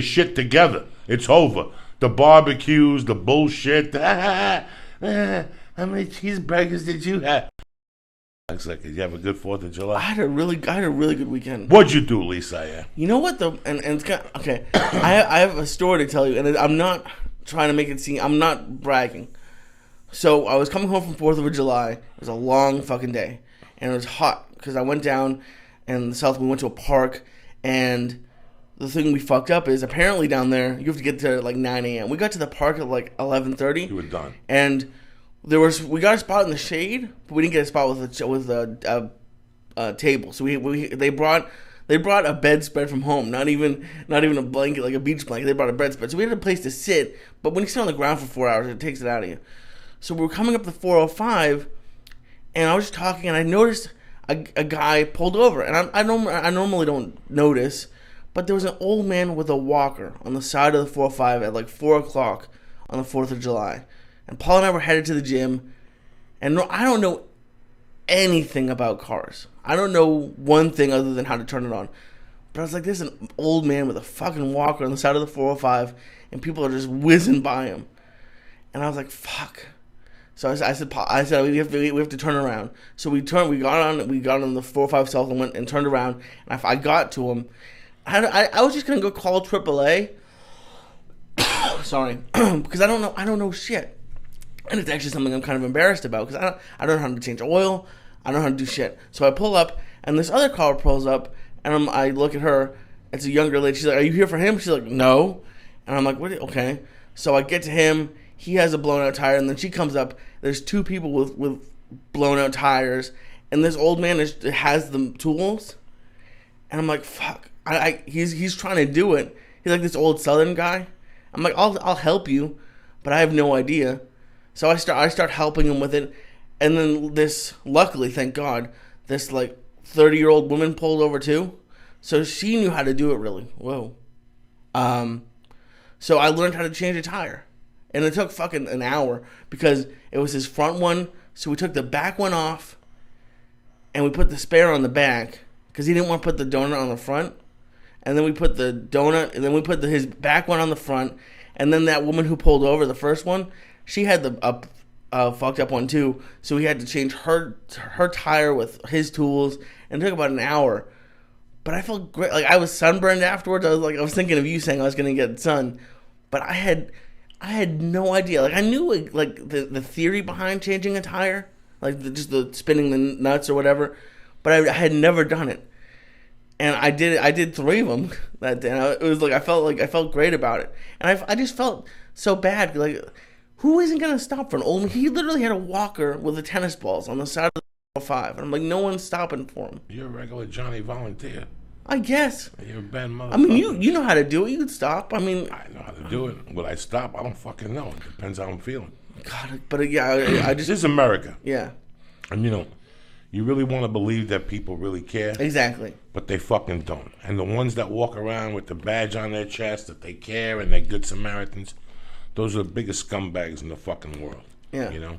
shit together. It's over. The barbecues, the bullshit. How many cheeseburgers did you have? Looks like, did you have a good 4th of July? I had a really good weekend. What'd you do, Lee Syatt? You know what though, and it's kind of, okay. I have a story to tell you, and I'm not trying to make it seem. I'm not bragging. So I was coming home from 4th of July. It was a long fucking day, and it was hot because I went down in the south. We went to a park, and the thing we fucked up is apparently down there you have to get there at like 9 a.m. We got to the park at like 11:30. You were done, and we got a spot in the shade, but we didn't get a spot with a table. So they brought a bedspread from home, not even a blanket like a beach blanket. They brought a bedspread, so we had a place to sit. But when you sit on the ground for 4 hours, it takes it out of you. So we were coming up the 405, and I was just talking, and I noticed a guy pulled over, and I normally don't notice, but there was an old man with a walker on the side of the 405 at like 4 o'clock on the 4th of July. And Paul and I were headed to the gym, and I don't know anything about cars. I don't know one thing other than how to turn it on. But I was like, there's an old man with a fucking walker on the side of the 405, and people are just whizzing by him. And I was like, fuck. So I said we have to turn around. So we got on the 405 south and went and turned around. And I got to him. I was just gonna go call AAA. Sorry, because I don't know shit. And it's actually something I'm kind of embarrassed about because I don't know how to change oil. I don't know how to do shit. So I pull up, and this other car pulls up, and I look at her. It's a younger lady. She's like, "Are you here for him?" She's like, "No." And I'm like, "What? Okay." So I get to him. He has a blown out tire, and then she comes up. There's two people with blown out tires, and this old man has the tools. And I'm like, "Fuck." He's trying to do it. He's like this old Southern guy. I'm like, "I'll help you," but I have no idea. So I start helping him with it, and then luckily, thank God, this like 30-year-old woman pulled over too, so she knew how to do it really. Whoa. So I learned how to change a tire, and it took fucking an hour because it was his front one. So we took the back one off, and we put the spare on the back because he didn't want to put the donut on the front, and then we put the donut, and then we put his back one on the front, and then that woman who pulled over the first one. She had the fucked up one too, so we had to change her tire with his tools, and it took about an hour. But I felt great. Like I was sunburned afterwards. I was thinking of you saying I was gonna get sun, but I had no idea. Like I knew like the theory behind changing a tire, like just the spinning the nuts or whatever, but I had never done it, and I did 3 of them that day. And it was like I felt great about it, and I just felt so bad like. Who isn't going to stop for an old man? He literally had a walker with the tennis balls on the side of the 5. And I'm like, no one's stopping for him. You're a regular Johnny Volunteer. I guess. You're a bad motherfucker. I mean, you know how to do it. You could stop. I mean. I know how to do it. Will I stop? I don't fucking know. It depends how I'm feeling. God, but yeah, I just. This is America. Yeah. And you really want to believe that people really care. Exactly. But they fucking don't. And the ones that walk around with the badge on their chest that they care and they're good Samaritans. Those are the biggest scumbags in the fucking world. Yeah.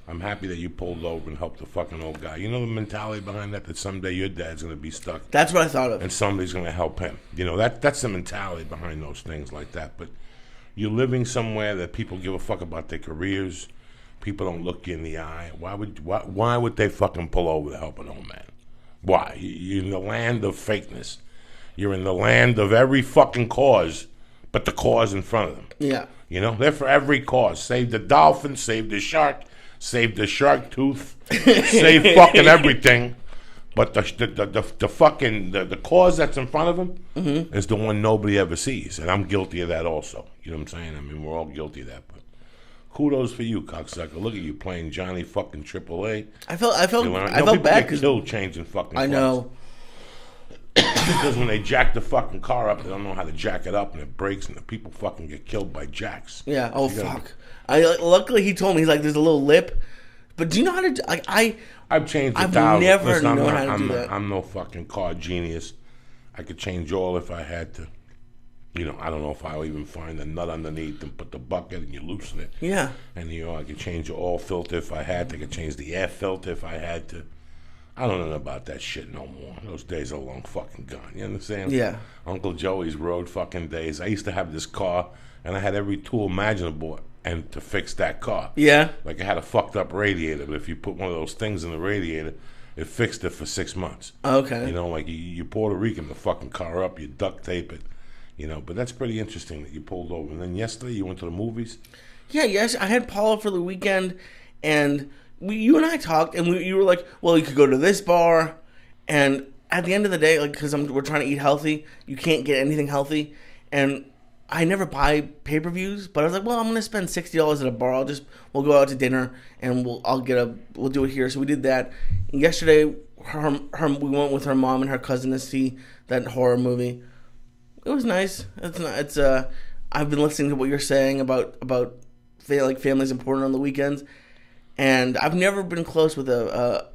I'm happy that you pulled over and helped the fucking old guy. You know the mentality behind that someday your dad's going to be stuck. That's what I thought of. And somebody's going to help him. That's the mentality behind those things like that. But you're living somewhere that people give a fuck about their careers. People don't look you in the eye. Why would they fucking pull over to help an old man? Why? You're in the land of fakeness. You're in the land of every fucking cause, but the cause in front of them. Yeah. They're for every cause. Save the dolphin, save the shark tooth, save fucking everything. But the fucking the cause that's in front of them is the one nobody ever sees, and I'm guilty of that also. You know what I'm saying? I mean, we're all guilty of that. But kudos for you, cocksucker. Look at you playing Johnny fucking AAA. I felt bad because killed changing fucking cars. I know. Because when they jack the fucking car up, they don't know how to jack it up, and it breaks, and the people fucking get killed by jacks. Yeah. Oh fuck. Luckily he told me he's like there's a little lip, but do you know how to? Like I've changed. I've never known how to do that. I'm no fucking car genius. I could change oil if I had to. I don't know if I'll even find the nut underneath and put the bucket and you loosen it. Yeah. And I could change the oil filter if I had to. I could change the air filter if I had to. I don't know about that shit no more. Those days are long fucking gone. You understand? Yeah. Uncle Joey's road fucking days. I used to have this car, and I had every tool imaginable and to fix that car. Yeah. Like I had a fucked up radiator, but if you put one of those things in the radiator, it fixed it for 6 months. Okay. You know, like you Puerto Rican the fucking car up, you duct tape it. You know, but that's pretty interesting that you pulled over. And then yesterday you went to the movies? Yeah, yes. I had Paula for the weekend, and you and I talked, and you were like, well, you could go to this bar. And at the end of the day, like, because we're trying to eat healthy, you can't get anything healthy. And I never buy pay-per-views, but I was like, well, I'm going to spend $60 at a bar. We'll go out to dinner, and we'll do it here. So we did that. And yesterday, we went with her mom and her cousin to see that horror movie. It was nice. I've been listening to what you're saying about family's important on the weekends, and I've never been close with a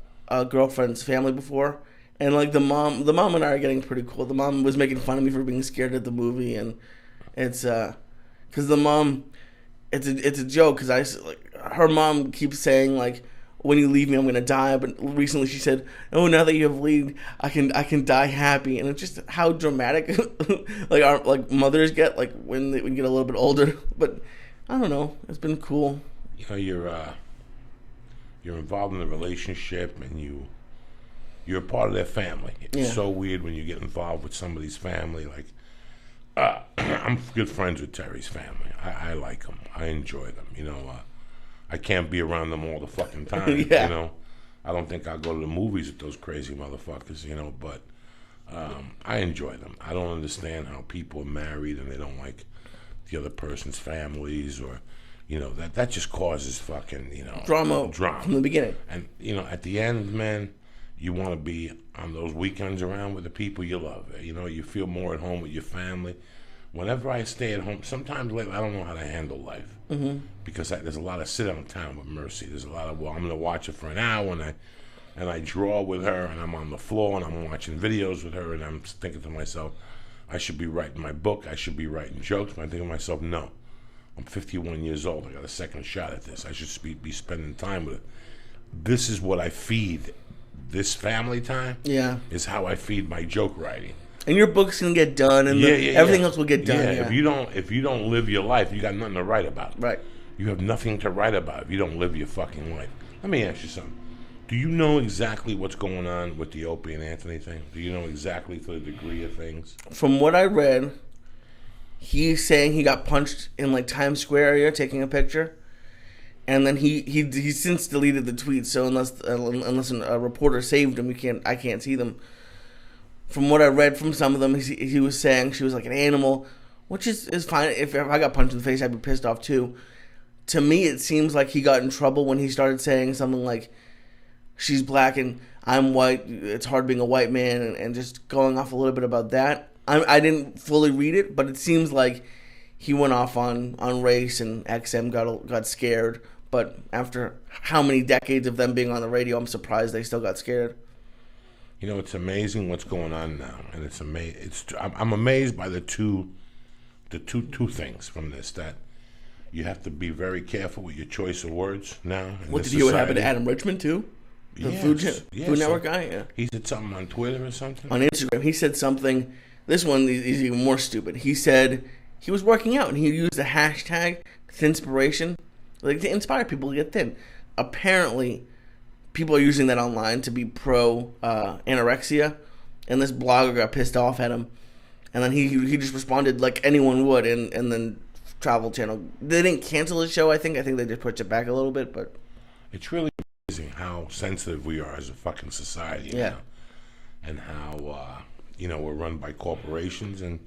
girlfriend's family before. And like the mom and I are getting pretty cool. The mom was making fun of me for being scared at the movie, and it's because the mom, it's a joke because her mom keeps saying like, when you leave me, I'm gonna die. But recently she said, "Oh, now that you have leave, I can die happy." And it's just how dramatic, like mothers get, like when they get a little bit older. But I don't know. It's been cool. You know, you're involved in a relationship, and you're a part of their family. It's so weird when you get involved with somebody's family. Like, I'm good friends with Terry's family. I like them. I enjoy them. You know. I can't be around them all the fucking time, You know. I don't think I'll go to the movies with those crazy motherfuckers, you know, but I enjoy them. I don't understand how people are married and they don't like the other person's families, or, you know, that just causes fucking, you know, drama from the beginning. And, you know, at the end, man, you want to be on those weekends around with the people you love. You know, you feel more at home with your family. Whenever I stay at home, sometimes lately I don't know how to handle life. Because there's a lot of sit down time with Mercy. There's a lot of, well, I'm going to watch it for an hour, and I draw with her, and I'm on the floor, and I'm watching videos with her, and I'm thinking to myself, I should be writing my book, I should be writing jokes, but I think to myself, no, I'm 51 years old, I got a second shot at this, I should be spending time with it. This is what I feed this family time, is how I feed my joke writing. And your book's gonna get done, and everything else will get done. If you don't live your life, you got nothing to write about. Right. You have nothing to write about if you don't live your fucking life. Let me ask you something. Do you know exactly what's going on with the Opie and Anthony thing? Do you know exactly to the degree of things? From what I read, he's saying he got punched in like Times Square area taking a picture, and then he since deleted the tweets. So unless a reporter saved him, I can't see them. From what I read from some of them, he was saying she was like an animal, which is fine. If I got punched in the face, I'd be pissed off too. To me, it seems like he got in trouble when he started saying something like, she's black and I'm white, it's hard being a white man, and just going off a little bit about that. I didn't fully read it, but it seems like he went off on race, and XM got scared. But after how many decades of them being on the radio, I'm surprised they still got scared. You know, it's amazing what's going on now, and I'm amazed by the two things from this, that you have to be very careful with your choice of words now. What did you hear what happened to Adam Richmond too? The Food Network guy? Yeah. He said something on Twitter or something? On Instagram. He said something, this one is even more stupid. He said he was working out and he used the hashtag Thinspiration, like to inspire people to get thin. Apparently, people are using that online to be pro anorexia, and this blogger got pissed off at him, and then he just responded like anyone would, and then Travel Channel, they didn't cancel the show. I think they just pushed it back a little bit, but it's really amazing how sensitive we are as a fucking society, you know? And how we're run by corporations, and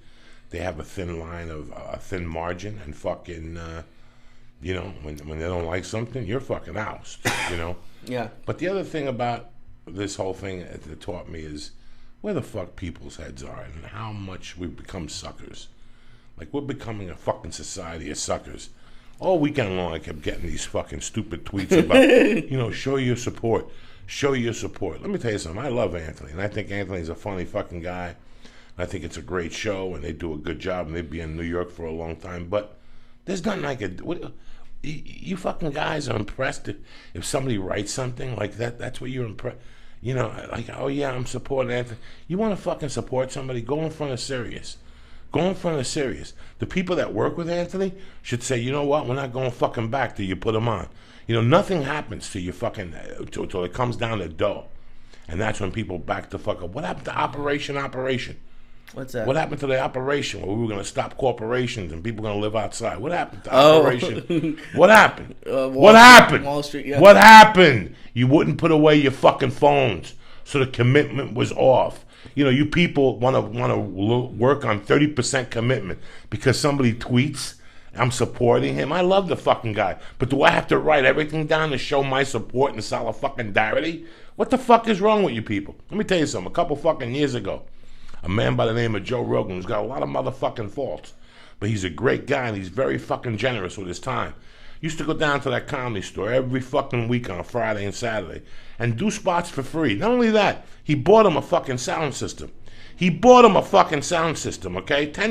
they have a thin line of a thin margin, and fucking when they don't like something, you're fucking oust, you know. Yeah. But the other thing about this whole thing that taught me is where the fuck people's heads are, and how much we've become suckers. Like, we're becoming a fucking society of suckers. All weekend long, I kept getting these fucking stupid tweets about, show your support. Show your support. Let me tell you something. I love Anthony, and I think Anthony's a funny fucking guy. I think it's a great show, and they do a good job, and they'd be in New York for a long time. But there's nothing I could... You fucking guys are impressed if somebody writes something like that. That's what you're impressed. You know, like, oh yeah, I'm supporting Anthony. You want to fucking support somebody? Go in front of Sirius. Go in front of Sirius. The people that work with Anthony should say, you know what? We're not going fucking back till you put him on. You know, nothing happens till you fucking, till it comes down to dough. And that's when people back the fuck up. What happened to Operation? What's that? What happened to the operation where we were going to stop corporations and people going to live outside? What happened to Operation? What happened? What happened? Wall Street, yeah. What happened? You wouldn't put away your fucking phones, so the commitment was off. You know, you people want to work on 30% commitment because somebody tweets, I'm supporting him. I love the fucking guy. But do I have to write everything down to show my support and solidarity? What the fuck is wrong with you people? Let me tell you something. A couple fucking years ago, a man by the name of Joe Rogan, who's got a lot of motherfucking faults, but he's a great guy and he's very fucking generous with his time, used to go down to that comedy store every fucking week on a Friday and Saturday and do spots for free. Not only that, he bought him a fucking sound system. Okay? $10,000,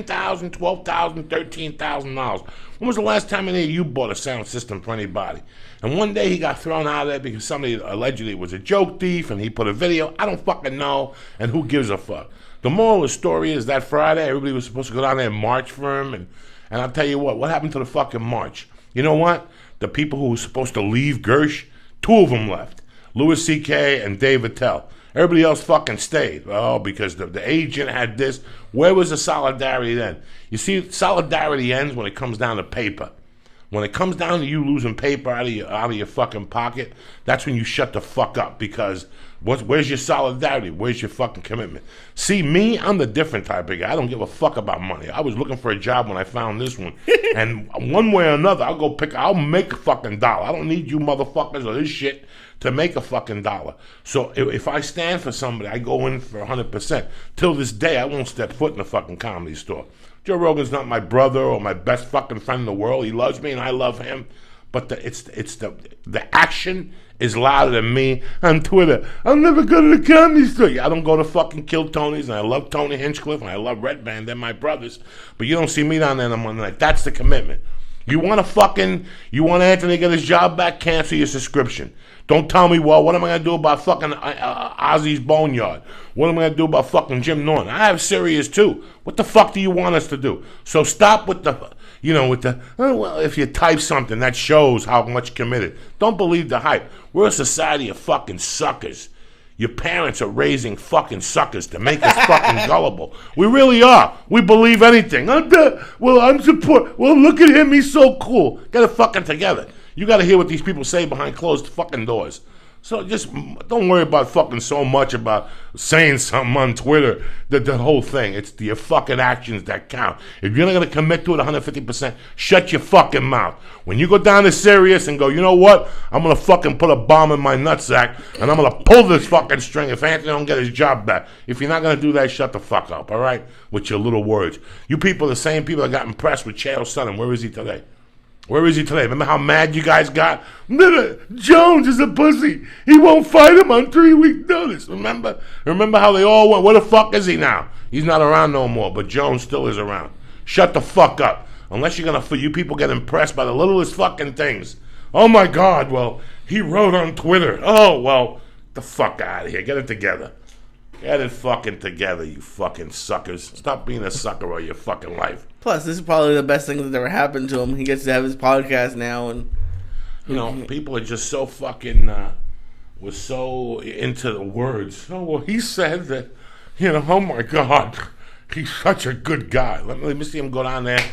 $12,000, $13,000. When was the last time any of you bought a sound system for anybody? And one day he got thrown out of there because somebody allegedly was a joke thief and he put a video. I don't fucking know, and who gives a fuck? The moral of the story is that Friday everybody was supposed to go down there and march for him, and I'll tell you what happened to the fucking march? You know what? The people who were supposed to leave Gersh, 2 of them left. Louis C.K. and Dave Attell. Everybody else fucking stayed. Oh, because the agent had this. Where was the solidarity then? You see, solidarity ends when it comes down to paper. When it comes down to you losing paper out of your fucking pocket, that's when you shut the fuck up, because where's your solidarity? Where's your fucking commitment? See, me, I'm the different type of guy. I don't give a fuck about money. I was looking for a job when I found this one. And one way or another, I'll make a fucking dollar. I don't need you motherfuckers or this shit to make a fucking dollar. So if I stand for somebody, I go in for 100%. Till this day, I won't step foot in a fucking comedy store. Joe Rogan's not my brother or my best fucking friend in the world. He loves me and I love him. But the action is louder than me on Twitter. I'll never go to the comedy store. I don't go to fucking Kill Tony's, and I love Tony Hinchcliffe and I love Red Band. They're my brothers. But you don't see me down there on Monday night. That's the commitment. You want Anthony to get his job back? Cancel your subscription. Don't tell me, well, what am I going to do about fucking Ozzy's Boneyard? What am I going to do about fucking Jim Norton? I have Sirius too. What the fuck do you want us to do? So stop with if you type something that shows how much committed. Don't believe the hype. We're a society of fucking suckers. Your parents are raising fucking suckers to make us fucking gullible. We really are. We believe anything. I'm support. Well, look at him. He's so cool. Get it fucking together. You got to hear what these people say behind closed fucking doors. So just don't worry about fucking so much about saying something on Twitter. The whole thing. It's your fucking actions that count. If you're not going to commit to it 150%, shut your fucking mouth. When you go down to Sirius and go, you know what? I'm going to fucking put a bomb in my nutsack and I'm going to pull this fucking string if Anthony don't get his job back. If you're not going to do that, shut the fuck up, all right? With your little words. You people are the same people that got impressed with Chael Sonnen. Where is he today? Where is he today? Remember how mad you guys got? Jones is a pussy. He won't fight him on 3-week notice. Remember how they all went? Where the fuck is he now? He's not around no more, but Jones still is around. Shut the fuck up. Unless you're gonna, you people get impressed by the littlest fucking things. Oh my God, well, he wrote on Twitter. Oh, well, the fuck out of here. Get it together. Get it fucking together, you fucking suckers. Stop being a sucker all your fucking life. Plus, this is probably the best thing that's ever happened to him. He gets to have his podcast now, and people are just so fucking was so into the words. Oh well, he said that. Oh my God, he's such a good guy. Let me see him go down there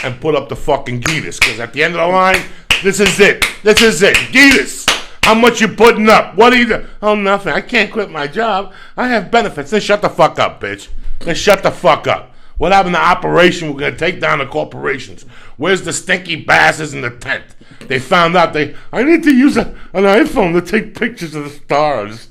and put up the fucking Gitas, because at the end of the line, this is it. Gitas. How much you putting up? What are you doing? Oh, nothing. I can't quit my job. I have benefits. Then shut the fuck up, bitch. Then shut the fuck up. What happened to Operation? We're going to take down the corporations. Where's the stinky bastards in the tent? They found out I need to use an iPhone to take pictures of the stars.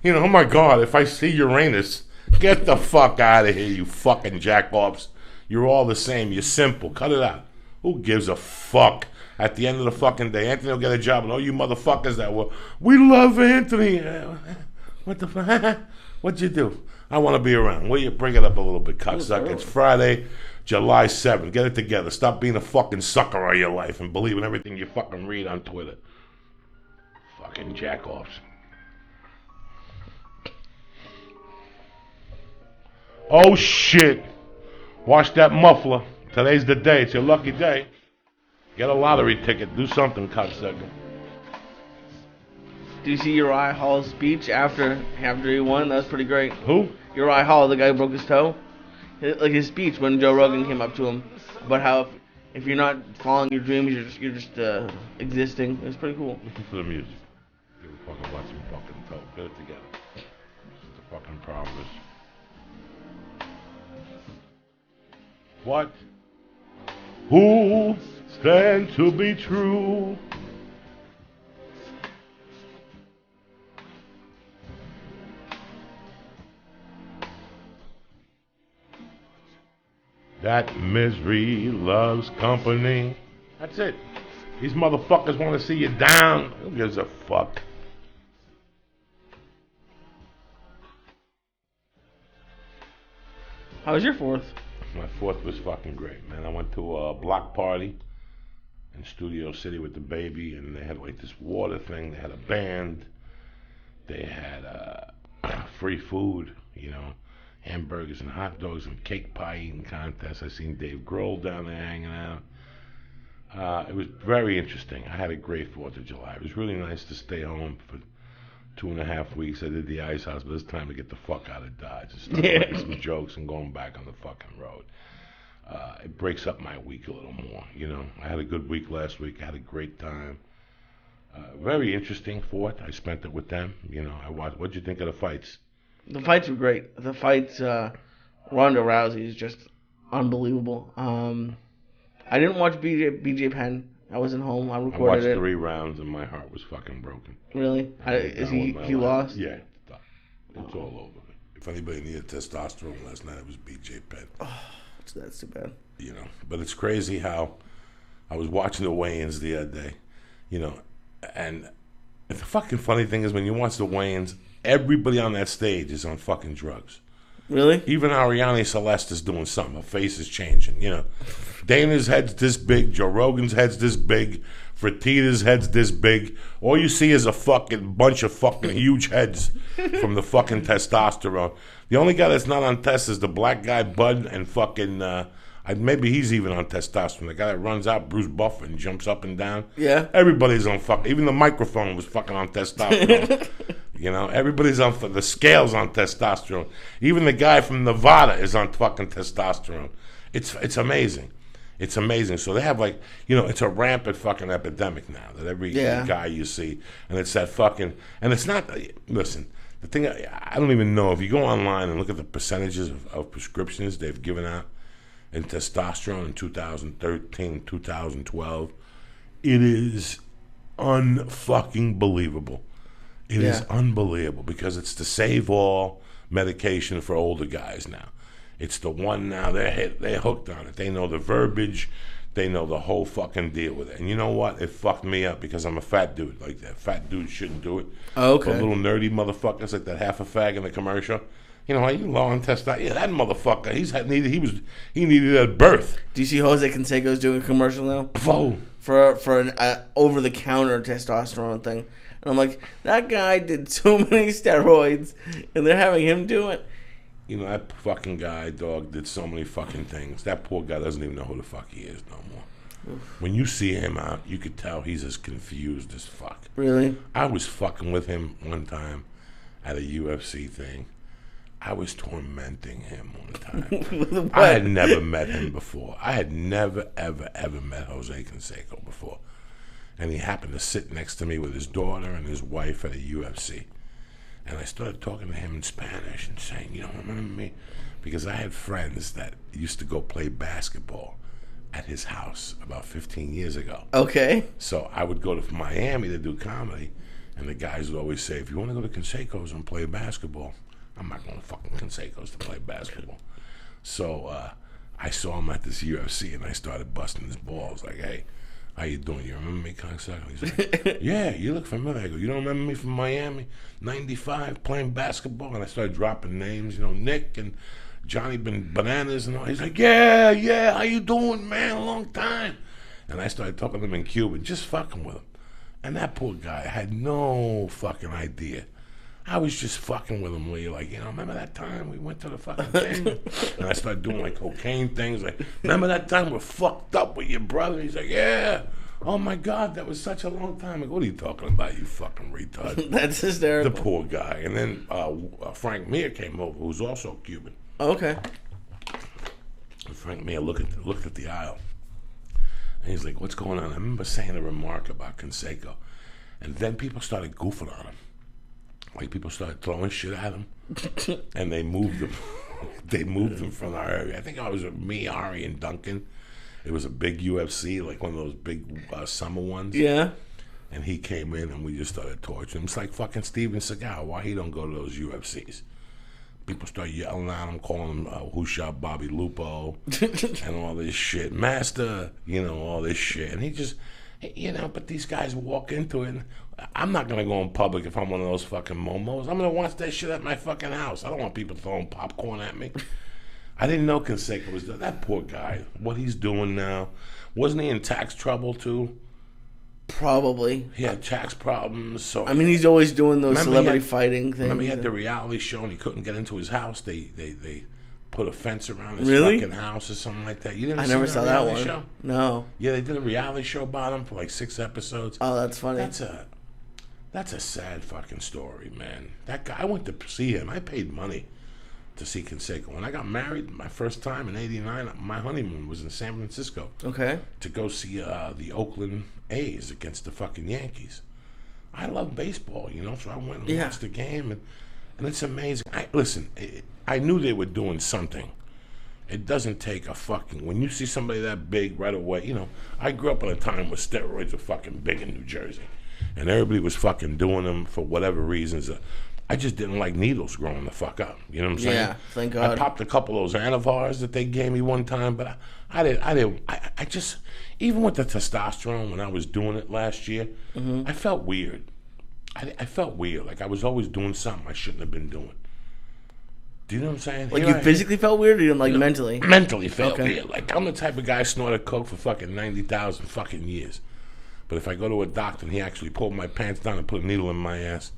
Oh my God, if I see Uranus, get the fuck out of here, you fucking jackoffs. You're all the same. You're simple. Cut it out. Who gives a fuck? At the end of the fucking day, Anthony will get a job, and all you motherfuckers that we love Anthony. What the fuck? What'd you do? I want to be around. Will you bring it up a little bit, cocksucker? It's Friday, July 7th. Get it together. Stop being a fucking sucker all your life and believe in everything you fucking read on Twitter. Fucking jackoffs. Oh shit. Wash that muffler. Today's the day. It's your lucky day. Get a lottery ticket. Do something, Canseco. Do you see Uriah Hall's speech after he won? That was pretty great. Who? Uriah Hall, the guy who broke his toe. His speech when Joe Rogan came up to him about how if you're not following your dreams, you're just existing. It was pretty cool. Listen to the music. Give a fucking watch some fucking toe. Get it together. It's the fucking promise. What? Who stand to be true? That misery loves company. That's it. These motherfuckers want to see you down. Who gives a fuck? How was your 4th? My 4th was fucking great, man. I went to a block party in Studio City with the baby, and they had like this water thing. They had a band. They had free food, you know, hamburgers and hot dogs and cake pie eating contests. I seen Dave Grohl down there hanging out. It was very interesting. I had a great 4th of July. It was really nice to stay home for 2.5 weeks. I did the Ice House, but it's time to get the fuck out of Dodge and start making some jokes and going back on the fucking road. It breaks up my week a little more, you know. I had a good week last week. I had a great time. Very interesting 4th. I spent it with them. You know, I watched. What'd you think of the fights? The fights were great. The fights, Ronda Rousey is just unbelievable. I didn't watch BJ Penn. I wasn't home. I recorded I watched it. 3 rounds and my heart was fucking broken. Really? Is he lost? Yeah, it's all over. If anybody needed testosterone last night, it was BJ Penn. Oh, that's too bad. You know, but it's crazy how I was watching the weigh-ins the other day, you know, and the fucking funny thing is when you watch the weigh-ins, everybody on that stage is on fucking drugs. Really? Even Ariane Celeste is doing something. Her face is changing, you know. Dana's head's this big. Joe Rogan's head's this big. Fertitta's head's this big. All you see is a fucking bunch of fucking huge heads from the fucking testosterone. The only guy that's not on test is the black guy, Bud, and fucking, maybe he's even on testosterone. The guy that runs out, Bruce Buffer, and jumps up and down. Yeah. Everybody's on fucking, even the microphone was fucking on testosterone. You know, everybody's on the scales on testosterone. Even the guy from Nevada is on fucking testosterone. It's amazing. It's amazing. So they have like, you know, it's a rampant fucking epidemic now that every guy you see, and it's that fucking, and it's not, listen, the thing, I don't even know, if you go online and look at the percentages of prescriptions they've given out in testosterone in 2013, 2012, it is unfucking believable. It is unbelievable because it's the save all medication for older guys now. It's the one now, they're hooked on it. They know the verbiage. They know the whole fucking deal with it. And you know what? It fucked me up because I'm a fat dude. Like that fat dude shouldn't do it. Oh, okay. The little nerdy motherfuckers like that half a fag in the commercial. You know, are you low on testosterone? Yeah, that motherfucker. He needed at birth. Do you see Jose Canseco's doing a commercial now? Whoa. For an over the counter testosterone thing. And I'm like, that guy did so many steroids, and they're having him do it. You know, that fucking guy, dog, did so many fucking things. That poor guy doesn't even know who the fuck he is no more. Oof. When you see him out, you could tell he's as confused as fuck. Really? I was fucking with him one time at a UFC thing. I was tormenting him one time. I had never met him before. I had never, ever, ever met Jose Canseco before. And he happened to sit next to me with his daughter and his wife at a UFC. And I started talking to him in Spanish and saying, you don't remember me? Because I had friends that used to go play basketball at his house about 15 years ago. Okay. So I would go to Miami to do comedy, and the guys would always say, if you want to go to Canseco's and play basketball, I'm not going to fucking Canseco's to play basketball. So I saw him at this UFC, and I started busting his balls like, hey, how you doing? You remember me, Canseco? He's like, yeah, you look familiar. I go, you don't remember me from Miami, 95, playing basketball? And I started dropping names, you know, Nick and Johnny Bananas and all. He's like, yeah, how you doing, man? A long time. And I started talking to him in Cuban, just fucking with him. And that poor guy had no fucking idea I was just fucking with him, Lee. Like, remember that time we went to the fucking thing? And I started doing, like, cocaine things. Like, remember that time we fucked up with your brother? He's like, yeah. Oh, my God, that was such a long time ago. What are you talking about, you fucking retard? That's hysterical. The poor guy. And then Frank Mir came over, who's also Cuban. Okay. And Frank Mir looked at the aisle. And he's like, what's going on? I remember saying a remark about Canseco. And then people started goofing on him. Like, people started throwing shit at him. And they moved him. They moved him from our area. I think I was with me, Ari, and Duncan. It was a big UFC, like one of those big summer ones. Yeah. And he came in, and we just started torturing him. It's like fucking Steven Seagal. Why he don't go to those UFCs? People start yelling at him, calling him who shot Bobby Lupo and all this shit. Master, all this shit. And he just, but these guys walk into it. And I'm not going to go in public if I'm one of those fucking momos. I'm going to watch that shit at my fucking house. I don't want people throwing popcorn at me. I didn't know Canseco was that poor guy. What he's doing now. Wasn't he in tax trouble too? Probably. He had tax problems. So I mean, he's always doing those celebrity fighting things. Remember he had the reality show and he couldn't get into his house. They put a fence around his fucking house or something like that. You didn't? I never saw that one. Show? No. Yeah, they did a reality show about him for like 6 episodes. Oh, that's funny. That's a sad fucking story, man. That guy, I went to see him. I paid money to see Canseco. When I got married, my first time in '89, my honeymoon was in San Francisco. Okay. To go see the Oakland A's against the fucking Yankees. I love baseball, so I went and watched the game, and it's amazing. I knew they were doing something. It doesn't take a fucking... When you see somebody that big right away, I grew up in a time where steroids were fucking big in New Jersey, and everybody was fucking doing them for whatever reasons. I just didn't like needles growing the fuck up. You know what I'm saying? Yeah, thank God. I popped a couple of those Anivars that they gave me one time, but I just, even with the testosterone when I was doing it last year, I felt weird. I felt weird. Like I was always doing something I shouldn't have been doing. Do you know what I'm saying? Like you physically felt weird, or you like mentally? Mentally felt weird. Like I'm the type of guy snorted coke for fucking 90,000 fucking years. But if I go to a doctor and he actually pulled my pants down and put a needle in my ass,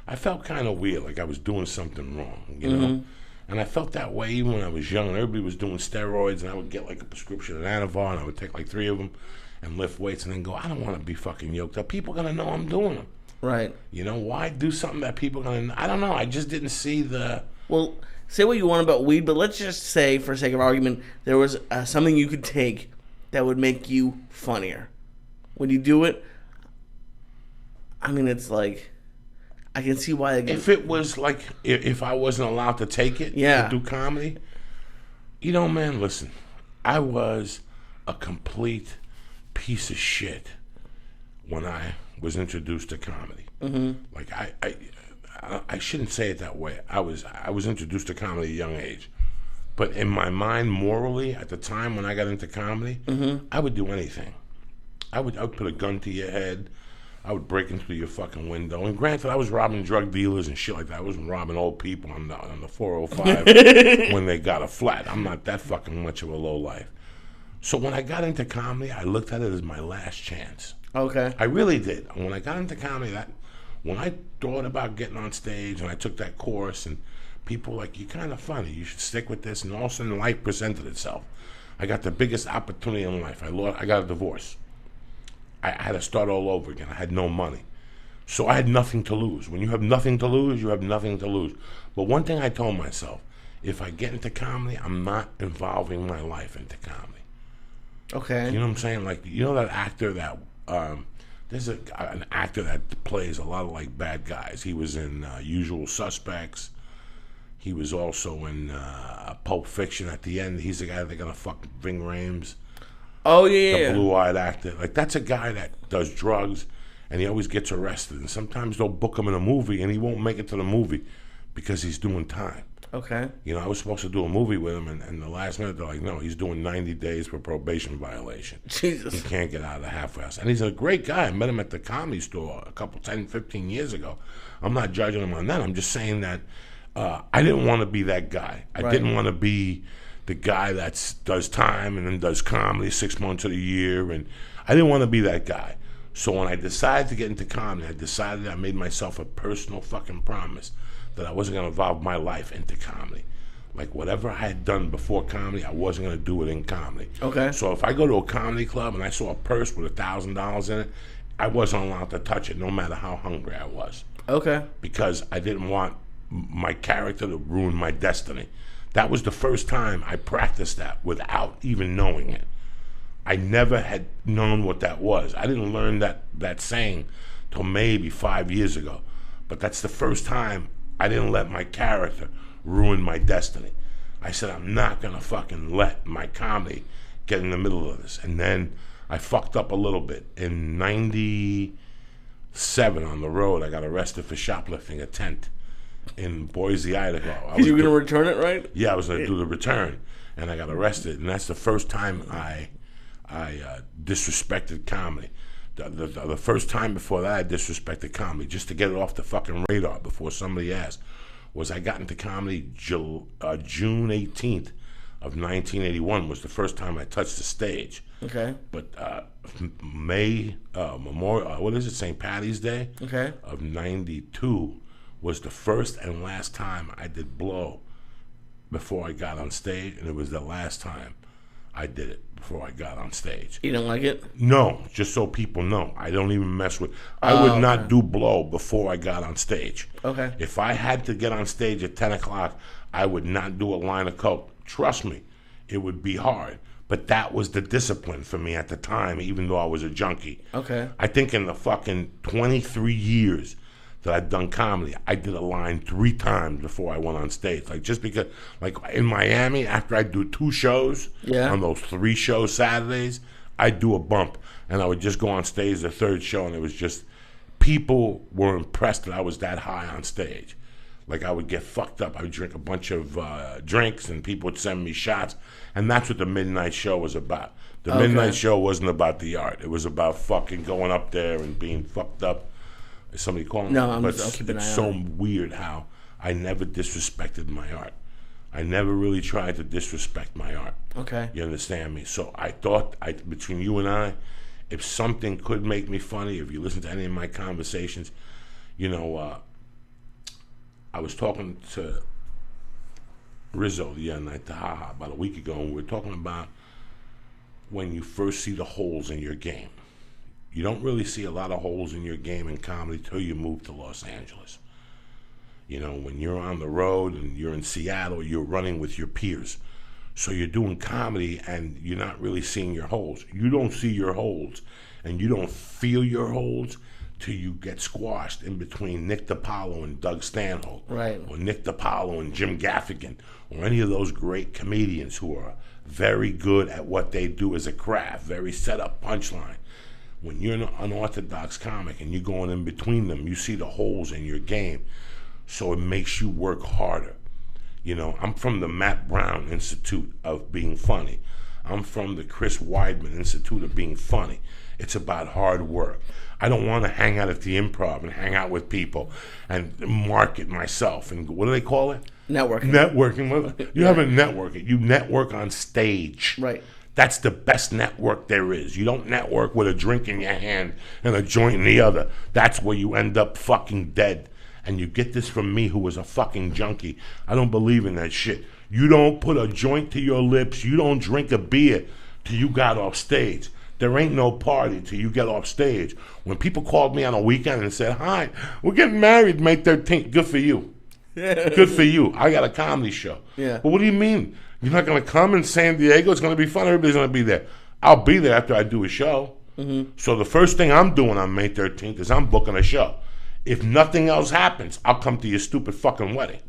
I felt kind of weird, like I was doing something wrong, know? And I felt that way even when I was young, and everybody was doing steroids, and I would get like a prescription of Anavar, and I would take like 3 of them and lift weights and then go, I don't want to be fucking yoked up. People are going to know I'm doing them. Right. Why do something that people are going to know? I don't know. I just didn't see the... Well, say what you want about weed, but let's just say, for sake of argument, there was something you could take that would make you funnier. When you do it, I mean, it's like... I can see why. If it was like, if I wasn't allowed to take it to do comedy, man, listen, I was a complete piece of shit when I was introduced to comedy. Like I shouldn't say it that way. I was introduced to comedy at a young age, but in my mind, morally, at the time when I got into comedy, I would do anything. I would put a gun to your head. I would break into your fucking window. And granted, I was robbing drug dealers and shit like that. I wasn't robbing old people on the 405 when they got a flat. I'm not that fucking much of a low life. So when I got into comedy, I looked at it as my last chance. Okay. I really did. And when I got into comedy, when I thought about getting on stage and I took that course and people were like, you're kind of funny. You should stick with this. And all of a sudden, life presented itself. I got the biggest opportunity in life. I got a divorce. I had to start all over again. I had no money. So I had nothing to lose. When you have nothing to lose, you have nothing to lose. But one thing I told myself, if I get into comedy, I'm not involving my life into comedy. Okay. You know what I'm saying? Like, that actor that, there's an actor that plays a lot of, like, bad guys. He was in Usual Suspects. He was also in Pulp Fiction at the end. He's the guy they're going to fuck Ving Rhames. Oh, yeah. The blue-eyed actor. Like, that's a guy that does drugs, and he always gets arrested. And sometimes they'll book him in a movie, and he won't make it to the movie because he's doing time. Okay. I was supposed to do a movie with him, and the last minute, they're like, no, he's doing 90 days for probation violation. Jesus. He can't get out of the halfway house. And he's a great guy. I met him at the Comedy Store a couple, 10, 15 years ago. I'm not judging him on that. I'm just saying that I didn't want to be that guy. I didn't want to be... the guy that does time and then does comedy 6 months of the year, and I didn't want to be that guy. So when I decided to get into comedy, I made myself a personal fucking promise that I wasn't going to involve my life into comedy. Like, whatever I had done before comedy, I wasn't going to do it in comedy. Okay. So if I go to a comedy club and I saw a purse with $1,000 in it, I wasn't allowed to touch it, no matter how hungry I was. Okay. Because I didn't want my character to ruin my destiny. That was the first time I practiced that without even knowing it. I never had known what that was. I didn't learn that saying till maybe 5 years ago. But that's the first time I didn't let my character ruin my destiny. I said, I'm not going to fucking let my comedy get in the middle of this. And then I fucked up a little bit. In 97 on the road, I got arrested for shoplifting a tent in Boise, Idaho. You were going to return it, right? Yeah, I was going to do the return. And I got arrested. And that's the first time I disrespected comedy. The first time before that I disrespected comedy, just to get it off the fucking radar before somebody asked, was I got into comedy June 18th of 1981 was the first time I touched the stage. Okay. But St. Patty's Day of 92 was the first and last time I did blow before I got on stage, and it was the last time I did it before I got on stage. You don't like it? No, just so people know. I don't even mess with... I would not do blow before I got on stage. Okay. If I had to get on stage at 10 o'clock, I would not do a line of coke. Trust me, it would be hard. But that was the discipline for me at the time, even though I was a junkie. Okay. I think in the fucking 23 years that I've done comedy, I did a line 3 times before I went on stage. Like, just because, like, in Miami, after I do 2 shows, on those 3 shows Saturdays, I'd do a bump, and I would just go on stage the 3rd show, and it was just, people were impressed that I was that high on stage. Like, I would get fucked up. I would drink a bunch of drinks, and people would send me shots, and that's what the midnight show was about. The midnight show wasn't about the art. It was about fucking going up there and being fucked up. Is somebody calling? No, I'll keep an eye on it. It's so weird how I never disrespected my art. I never really tried to disrespect my art. Okay. You understand me? So I thought, between you and I, if something could make me funny, if you listen to any of my conversations, you know, I was talking to Rizzo the other night, about a week ago, and we were talking about when you first see the holes in your game. You don't really see a lot of holes in your game in comedy till you move to Los Angeles. You know, when you're on the road and you're in Seattle, you're running with your peers. So you're doing comedy and you're not really seeing your holes. You don't see your holes and you don't feel your holes till you get squashed in between Nick DiPaolo and Doug Stanhope. Right. Or Nick DiPaolo and Jim Gaffigan, or any of those great comedians who are very good at what they do as a craft, very set up punchline. When you're an unorthodox comic and you're going in between them, you see the holes in your game. So it makes you work harder. You know, I'm from the Matt Brown Institute of being funny. I'm from the Chris Weidman Institute of being funny. It's about hard work. I don't want to hang out at the Improv and hang out with people and market myself. And what do they call it? Networking. You haven't networked. You network on stage. Right. That's the best network there is. You don't network with a drink in your hand and a joint in the other. That's where you end up fucking dead. And you get this from me, who was a fucking junkie. I don't believe in that shit. You don't put a joint to your lips. You don't drink a beer till you got off stage. There ain't no party till you get off stage. When people called me on a weekend and said, "Hi, we're getting married May 13th. Good for you. Good for you. I got a comedy show." Yeah. But what do you mean? You're not going to come in San Diego? It's going to be fun. Everybody's going to be there. I'll be there after I do a show. Mm-hmm. So the first thing I'm doing on May 13th is I'm booking a show. If nothing else happens, I'll come to your stupid fucking wedding.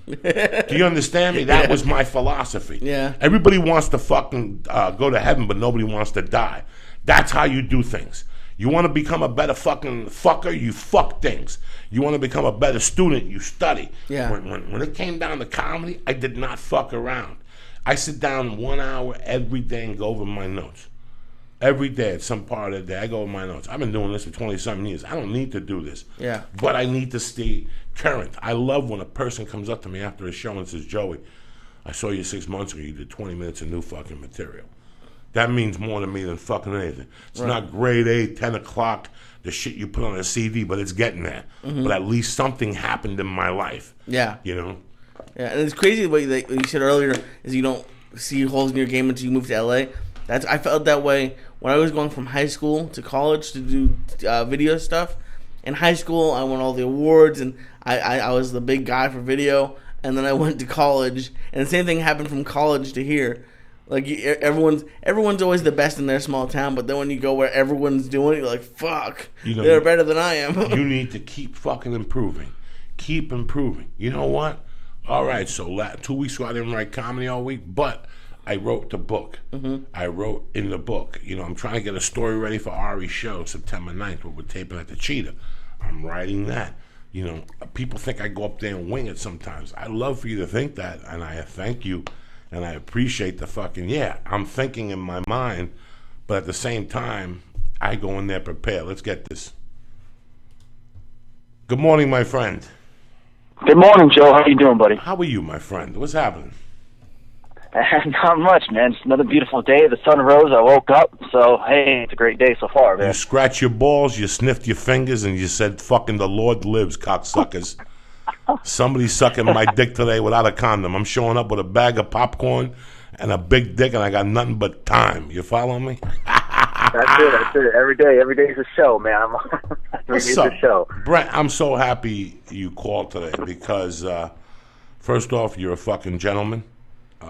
Do you understand me? That was my philosophy. Yeah. Everybody wants to fucking go to heaven, but nobody wants to die. That's how you do things. You want to become a better fucking fucker, you fuck things. You want to become a better student, you study. Yeah. When it came down to comedy, I did not fuck around. I sit down 1 hour every day and go over my notes. Every day at some part of the day, I go over my notes. I've been doing this for 20-something years. I don't need to do this. Yeah. But I need to stay current. I love when a person comes up to me after a show and says, "Joey, I saw you 6 months ago. You did 20 minutes of new fucking material." That means more to me than fucking anything. It's not grade A, 10 o'clock, the shit you put on a CD, but it's getting there. But at least something happened in my life. Yeah. You know? Yeah, and it's crazy the way that you said earlier is you don't see holes in your game until you move to LA. I felt that way when I was going from high school to college to do video stuff. In high school, I won all the awards, and I was the big guy for video. And then I went to college, and the same thing happened from college to here. Like everyone's always the best in their small town, but then when you go where everyone's doing it, you're like, fuck, they're better than I am. You need to keep fucking improving. Keep improving. You know what? All right, so 2 weeks ago I didn't write comedy all week, but I wrote the book. I wrote in the book. You know, I'm trying to get a story ready for Ari's show September 9th, where we're taping at the Cheetah. I'm writing that. You know, people think I go up there and wing it sometimes. I love for you to think that, and I thank you. And I appreciate the fucking, I'm thinking in my mind, but at the same time, I go in there prepared. Let's get this. Good morning, my friend. Good morning, Joe. How you doing, buddy? How are you, my friend? What's happening? Not much, man. It's another beautiful day. The sun rose. I woke up. So, hey, it's a great day so far, man. You scratched your balls, you sniffed your fingers, and you said, fucking the Lord lives, cocksuckers. Somebody's sucking my dick today without a condom. I'm showing up with a bag of popcorn and a big dick, and I got nothing but time. You follow me? That's it. Every day's a show, man. Every day's a show. Brett, I'm so happy you called today because, first off, you're a fucking gentleman.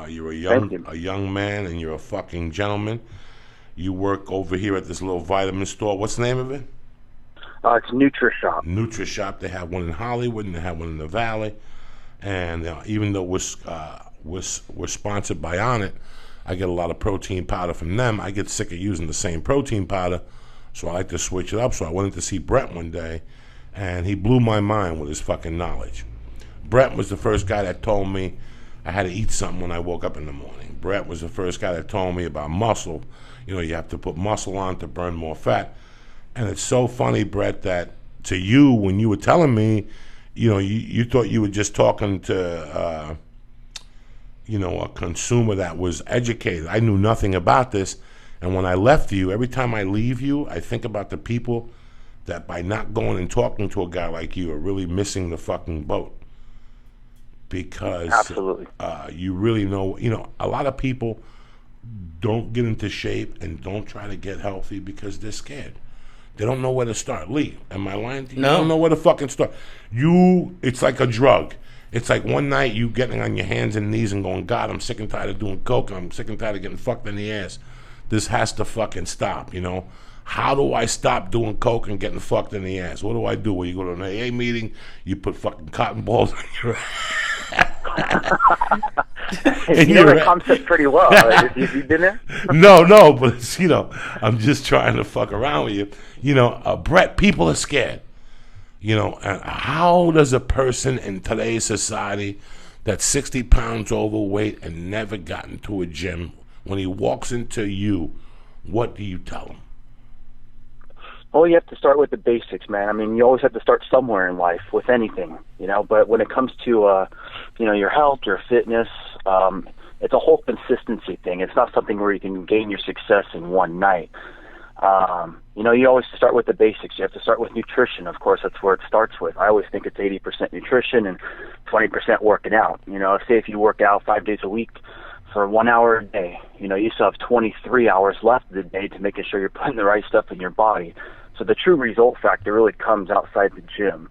You're a young man, and you're a fucking gentleman. You work over here at this little vitamin store. What's the name of it? It's Neutra Shop. Neutra Shop. They have one in Hollywood, and they have one in the Valley. And even though we're sponsored by Onnit, I get a lot of protein powder from them. I get sick of using the same protein powder, so I like to switch it up. So I went in to see Brett one day, and he blew my mind with his fucking knowledge. Brett was the first guy that told me I had to eat something when I woke up in the morning. Brett was the first guy that told me about muscle. You know, you have to put muscle on to burn more fat. And it's so funny, Brett, that to you, when you were telling me, you know, you thought you were just talking to, a consumer that was educated. I knew nothing about this. And when I left you, every time I leave you, I think about the people that by not going and talking to a guy like you are really missing the fucking boat. Because absolutely, you really know, a lot of people don't get into shape and don't try to get healthy because they're scared. They don't know where to start. Lee, am I lying to you? No. You don't know where to fucking start. It's like a drug. It's like one night you getting on your hands and knees and going, God, I'm sick and tired of doing coke. I'm sick and tired of getting fucked in the ass. This has to fucking stop, How do I stop doing coke and getting fucked in the ass? What do I do? Well, you go to an AA meeting, you put fucking cotton balls in your you know the concept pretty well. Have you been there? No, but it's, I'm just trying to fuck around with you. Brett, people are scared. And how does a person in today's society that's 60 pounds overweight and never gotten to a gym, when he walks into you, what do you tell him? Well, you have to start with the basics, man. I mean, you always have to start somewhere in life with anything, But when it comes to, your health, your fitness, it's a whole consistency thing. It's not something where you can gain your success in one night. You always start with the basics. You have to start with nutrition. Of course, that's where it starts with. I always think it's 80% nutrition and 20% working out. Say if you work out 5 days a week for 1 hour a day, you still have 23 hours left of the day to making sure you're putting the right stuff in your body. So the true result factor really comes outside the gym.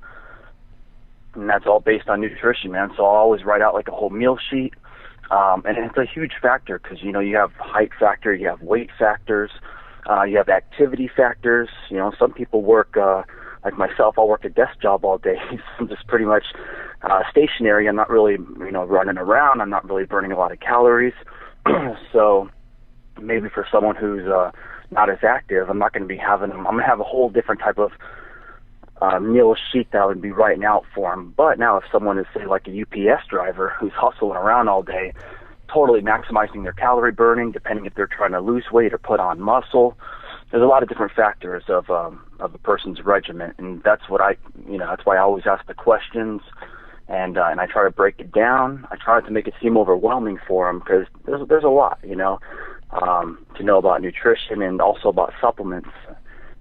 And that's all based on nutrition, man. So I'll always write out like a whole meal sheet. And it's a huge factor because, you have height factor, you have weight factors, you have activity factors. Some people work, like myself, I'll work a desk job all day. I'm just pretty much stationary. I'm not really, running around. I'm not really burning a lot of calories. So maybe for someone who's not as active, I'm not going to be having them. I'm going to have a whole different type of meal sheet that I would be writing out for them. But now if someone is, say, like a UPS driver who's hustling around all day, totally maximizing their calorie burning, depending if they're trying to lose weight or put on muscle, there's a lot of different factors of a person's regimen, and that's what that's why I always ask the questions, and I try to break it down. I try not to make it seem overwhelming for them because there's a lot, to know about nutrition and also about supplements.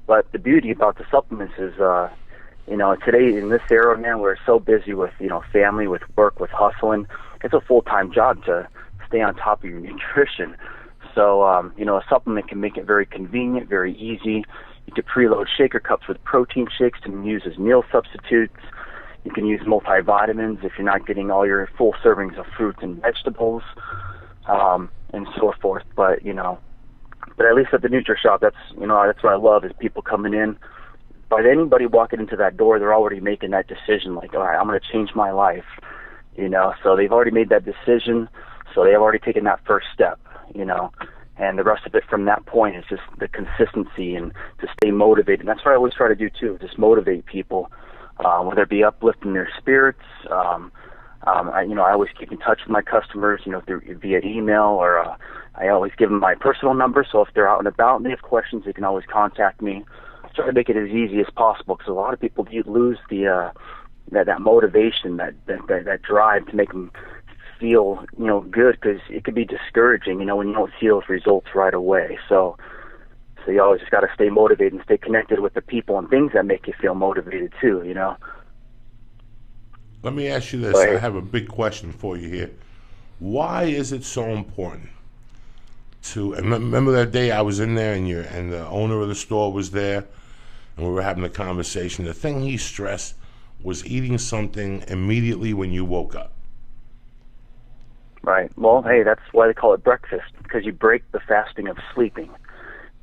But the beauty about the supplements is, today in this era, man, we're so busy with, family, with work, with hustling. It's a full-time job to stay on top of your nutrition. So, a supplement can make it very convenient, very easy. You can preload shaker cups with protein shakes to use as meal substitutes. You can use multivitamins if you're not getting all your full servings of fruits and vegetables, and so forth. But at least at the Neutra Shop, that's what I love is people coming in. But anybody walking into that door, they're already making that decision, like, all right, I'm going to change my life, So they've already made that decision, so they've already taken that first step, And the rest of it from that point is just the consistency and to stay motivated. And that's what I always try to do too, just motivate people, whether it be uplifting their spirits. I always keep in touch with my customers, via email, or I always give them my personal number. So if they're out and about and they have questions, they can always contact me. I try to make it as easy as possible because a lot of people lose the that motivation, that drive to make them feel good, because it could be discouraging when you don't see those results right away. So you always just got to stay motivated and stay connected with the people and things that make you feel motivated too. Let me ask you this. I have a big question for you here. Why is it so important and remember that day I was in there and the owner of the store was there and we were having a conversation. The thing he stressed was eating something immediately when you woke up. Right. Well, hey, that's why they call it breakfast, because you break the fasting of sleeping.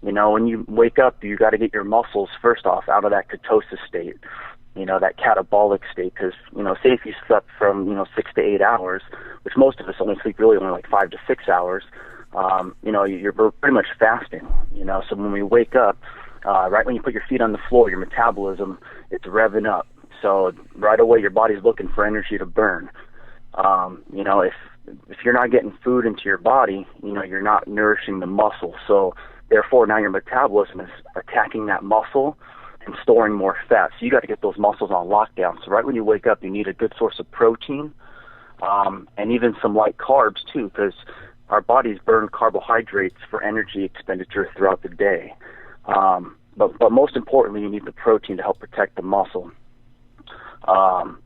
When you wake up, you got to get your muscles, first off, out of that ketosis state, that catabolic state, because, say if you slept from, 6 to 8 hours, which most of us only sleep really only like 5 to 6 hours, you're pretty much fasting, So when we wake up, right when you put your feet on the floor, your metabolism, it's revving up. So right away, your body's looking for energy to burn. If you're not getting food into your body, you're not nourishing the muscle. So therefore, now your metabolism is attacking that muscle and storing more fat. So you got to get those muscles on lockdown. So right when you wake up, you need a good source of protein, and even some light carbs too, because our bodies burn carbohydrates for energy expenditure throughout the day. But most importantly, you need the protein to help protect the muscle.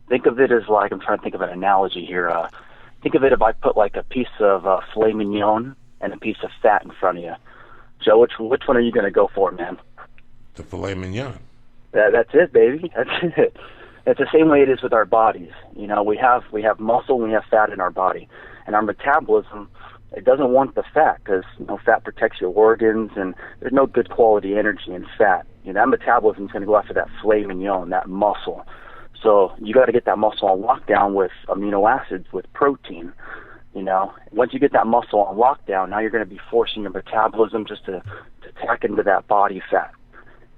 Think of it as like, I'm trying to think of an analogy here. Think of it if I put like a piece of filet mignon and a piece of fat in front of you. Joe, which one are you going to go for, man? The filet mignon. That's it, baby. That's it. It's the same way it is with our bodies. We have muscle and we have fat in our body, and our metabolism, it doesn't want the fat because fat protects your organs, and there's no good quality energy in fat. That metabolism is going to go after that filet mignon, that muscle. So you got to get that muscle on lockdown with amino acids, with protein. Once you get that muscle on lockdown, now you're going to be forcing your metabolism just to tack into that body fat.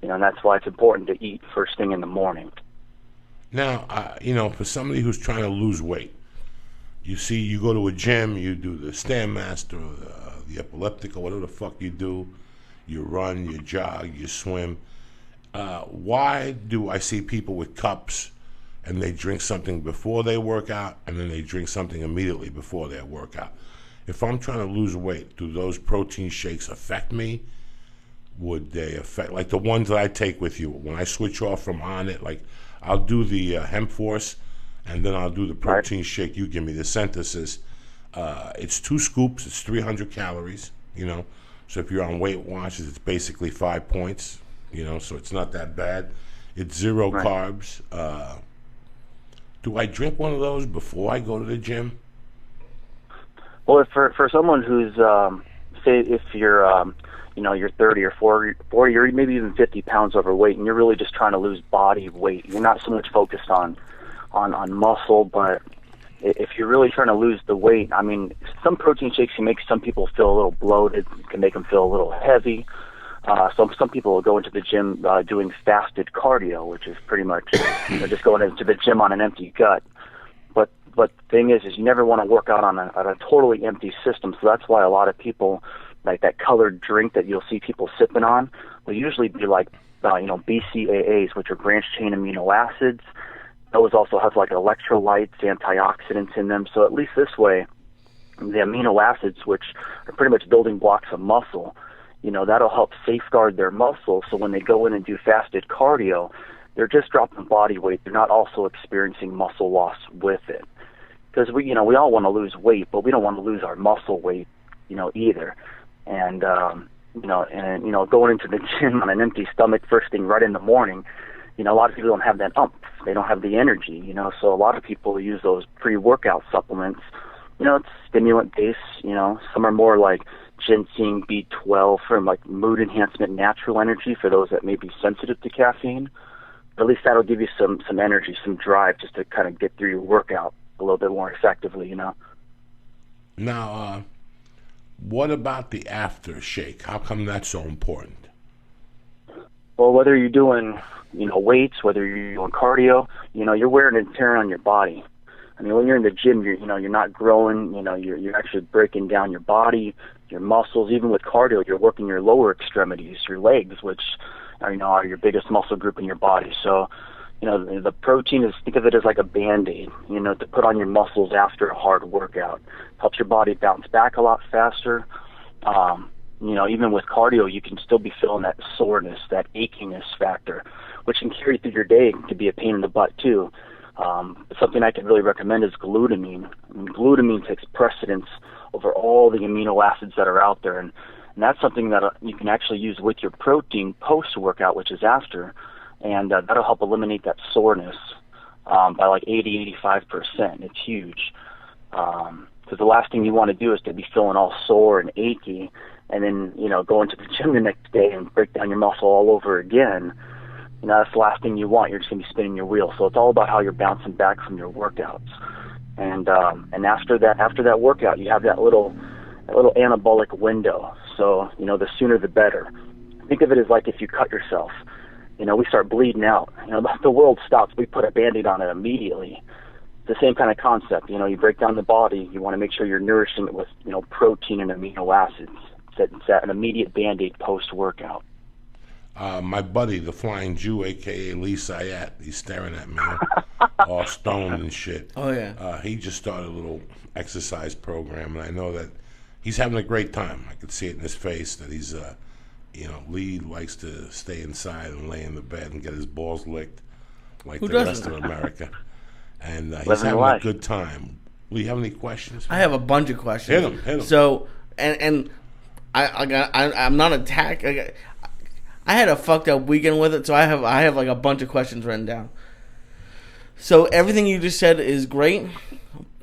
And that's why it's important to eat first thing in the morning. Now, for somebody who's trying to lose weight, you go to a gym, you do the Stairmaster, the epileptic, or whatever the fuck you do. You run, you jog, you swim. Why do I see people with cups and they drink something before they work out and then they drink something immediately before their workout? If I'm trying to lose weight, do those protein shakes affect me? Would they affect, like the ones that I take with you, when I switch off from Onnit, like I'll do the Hemp Force and then I'll do the protein shake you give me, the synthesis. It's 2 scoops, it's 300 calories, So if you're on Weight Watchers, it's basically 5 points, so it's not that bad. It's 0 carbs. Do I drink one of those before I go to the gym? Well, for someone who's, say if you're, you're 30 or 40 or maybe even 50 pounds overweight and you're really just trying to lose body weight, you're not so much focused on muscle, but if you're really trying to lose the weight, I mean, some protein shakes can make some people feel a little bloated, can make them feel a little heavy. Some people will go into the gym doing fasted cardio, which is pretty much just going into the gym on an empty gut. But the thing is you never want to work out on a totally empty system. So that's why a lot of people, like that colored drink that you'll see people sipping on, will usually be like BCAAs, which are branched chain amino acids. Those also have like electrolytes, antioxidants in them. So at least this way, the amino acids, which are pretty much building blocks of muscle, that'll help safeguard their muscle. So when they go in and do fasted cardio, they're just dropping body weight. They're not also experiencing muscle loss with it. Because we all want to lose weight, but we don't want to lose our muscle weight, either. And going into the gym on an empty stomach first thing right in the morning, a lot of people don't have that oomph. They don't have the energy, So a lot of people use those pre-workout supplements. It's stimulant-based, Some are more like ginseng, B12 for like mood enhancement, natural energy for those that may be sensitive to caffeine. But at least that'll give you some energy, some drive just to kind of get through your workout a little bit more effectively, Now, what about the after shake? How come that's so important? Well, whether you're doing, weights, whether you're doing cardio, you're wearing and tearing on your body. I mean, when you're in the gym, you're not growing, you're actually breaking down your body, your muscles. Even with cardio, you're working your lower extremities, your legs, which are your biggest muscle group in your body. So, the protein is, think of it as like a Band-Aid, to put on your muscles after a hard workout. Helps your body bounce back a lot faster. Even with cardio, you can still be feeling that soreness, that achiness factor, which can carry through your day. It can be a pain in the butt too. Something I can really recommend is glutamine. Glutamine takes precedence over all the amino acids that are out there, and that's something that you can actually use with your protein post-workout, which is after, and that'll help eliminate that soreness by like 80-85%. It's huge, because the last thing you want to do is to be feeling all sore and achy, and then go into the gym the next day and break down your muscle all over again. That's the last thing you want. You're just going to be spinning your wheels. So it's all about how you're bouncing back from your workouts. And after that workout, you have that little anabolic window. So, the sooner the better. Think of it as like if you cut yourself. We start bleeding out. The world stops. We put a Band-Aid on it immediately. It's the same kind of concept. You break down the body. You want to make sure you're nourishing it with, protein and amino acids. It's an immediate Band-Aid post-workout. My buddy, the Flying Jew, a.k.a. Lee Syatt, he's staring at me, all stoned and shit. Oh, yeah. He just started a little exercise program, and I know that he's having a great time. I could see it in his face that he's, Lee likes to stay inside and lay in the bed and get his balls licked like the rest of America. And he's having a good time. Do you have any questions? I have a bunch of questions. Hit him. So, and I'm not attacked. I had a fucked up weekend with it, so I have like a bunch of questions written down. So everything you just said is great,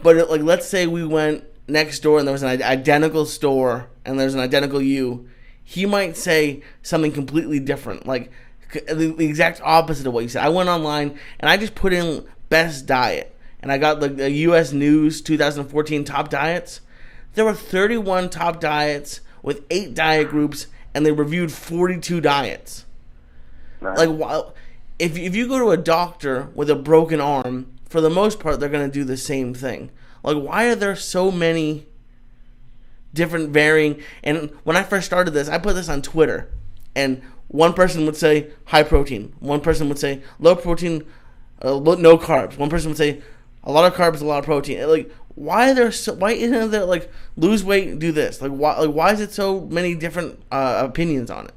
but let's say we went next door and there was an identical store and there's an identical you. He might say something completely different, like the exact opposite of what you said. I went online and I just put in best diet, and I got the U.S. News 2014 top diets. There were 31 top diets with 8 diet groups, and they reviewed 42 diets. Right. Like, if you go to a doctor with a broken arm, for the most part, they're going to do the same thing. Like, why are there so many different varying? And when I first started this, I put this on Twitter, and one person would say high protein. One person would say low protein, no carbs. One person would say a lot of carbs, a lot of protein. Like, why isn't there like lose weight, do this? Like, why is it so many different opinions on it?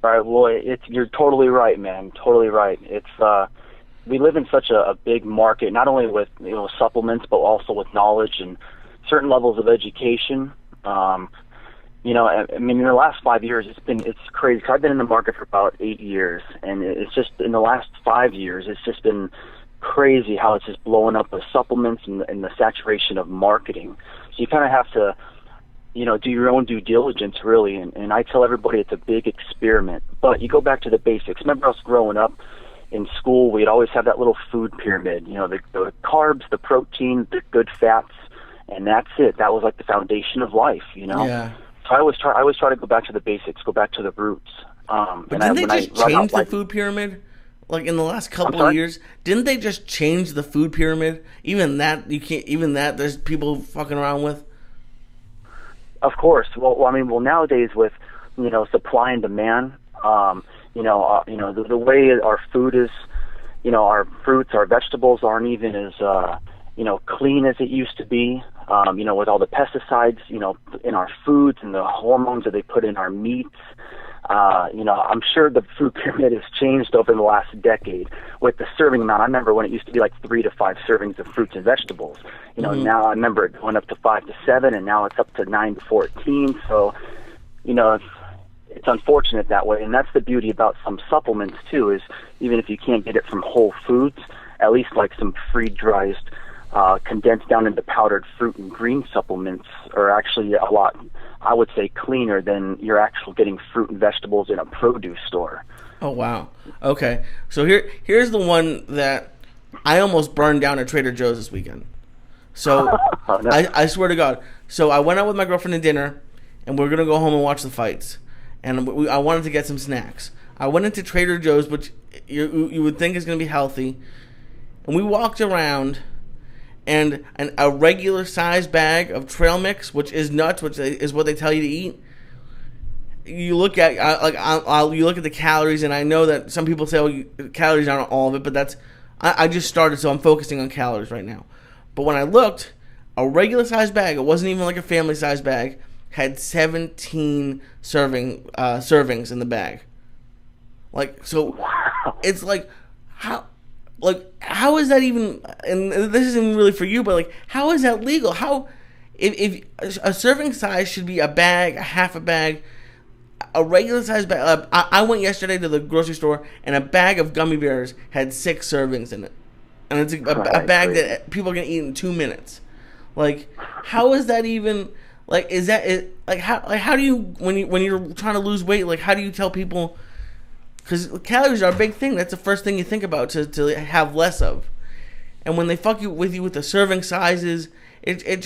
All right, well, you're totally right, man. Totally right. It's we live in such a big market, not only with supplements, but also with knowledge and certain levels of education. I mean, in the last 5 years, it's crazy. 'Cause I've been in the market for about 8 years, and it's just in the last 5 years, it's just been crazy how it's just blowing up with supplements and the saturation of marketing. So you kind of have to, do your own due diligence, really. And I tell everybody it's a big experiment. But you go back to the basics. Remember us growing up in school, we'd always have that little food pyramid. The carbs, the protein, the good fats, and that's it. That was like the foundation of life. Yeah. So I always try to go back to the basics, go back to the roots. But didn't they just change the food pyramid? Like in the last couple of years, didn't they just change the food pyramid? Even that there's people fucking around with. Of course. Well, nowadays with supply and demand, the way our food is, our fruits, our vegetables aren't even as clean as it used to be. with all the pesticides, in our foods and the hormones that they put in our meats. I'm sure the food pyramid has changed over the last decade with the serving amount. I remember when it used to be like 3 to 5 servings of fruits and vegetables. Now I remember it going up to 5 to 7, and now it's up to 9 to 14. So, it's unfortunate that way. And that's the beauty about some supplements too, is even if you can't get it from whole foods, at least like some freeze-dried, condensed down into powdered fruit and green supplements are actually a lot, I would say, cleaner than you're actual getting fruit and vegetables in a produce store. Oh, wow. Okay. So here's the one that I almost burned down at Trader Joe's this weekend. So I swear to God. So I went out with my girlfriend to dinner, and we're going to go home and watch the fights. And I wanted to get some snacks. I went into Trader Joe's, which you would think is going to be healthy. And we walked around, and a regular size bag of trail mix, which is nuts, which is what they tell you to eat. You look at you look at the calories, and I know that some people say calories aren't all of it, but I just started, so I'm focusing on calories right now. But when I looked, a regular size bag, it wasn't even like a family size bag, had 17 servings in the bag. It's like how is that even? And this isn't really for you, but how is that legal? How if a serving size should be a bag, a half a bag, a regular size bag. I went yesterday to the grocery store, and a bag of gummy bears had 6 servings in it, and it's a bag that people can eat in 2 minutes. How is that even? Is that it? How do you when you're trying to lose weight? How do you tell people? Because calories are a big thing. That's the first thing you think about to have less of. And when they fuck you with the serving sizes, it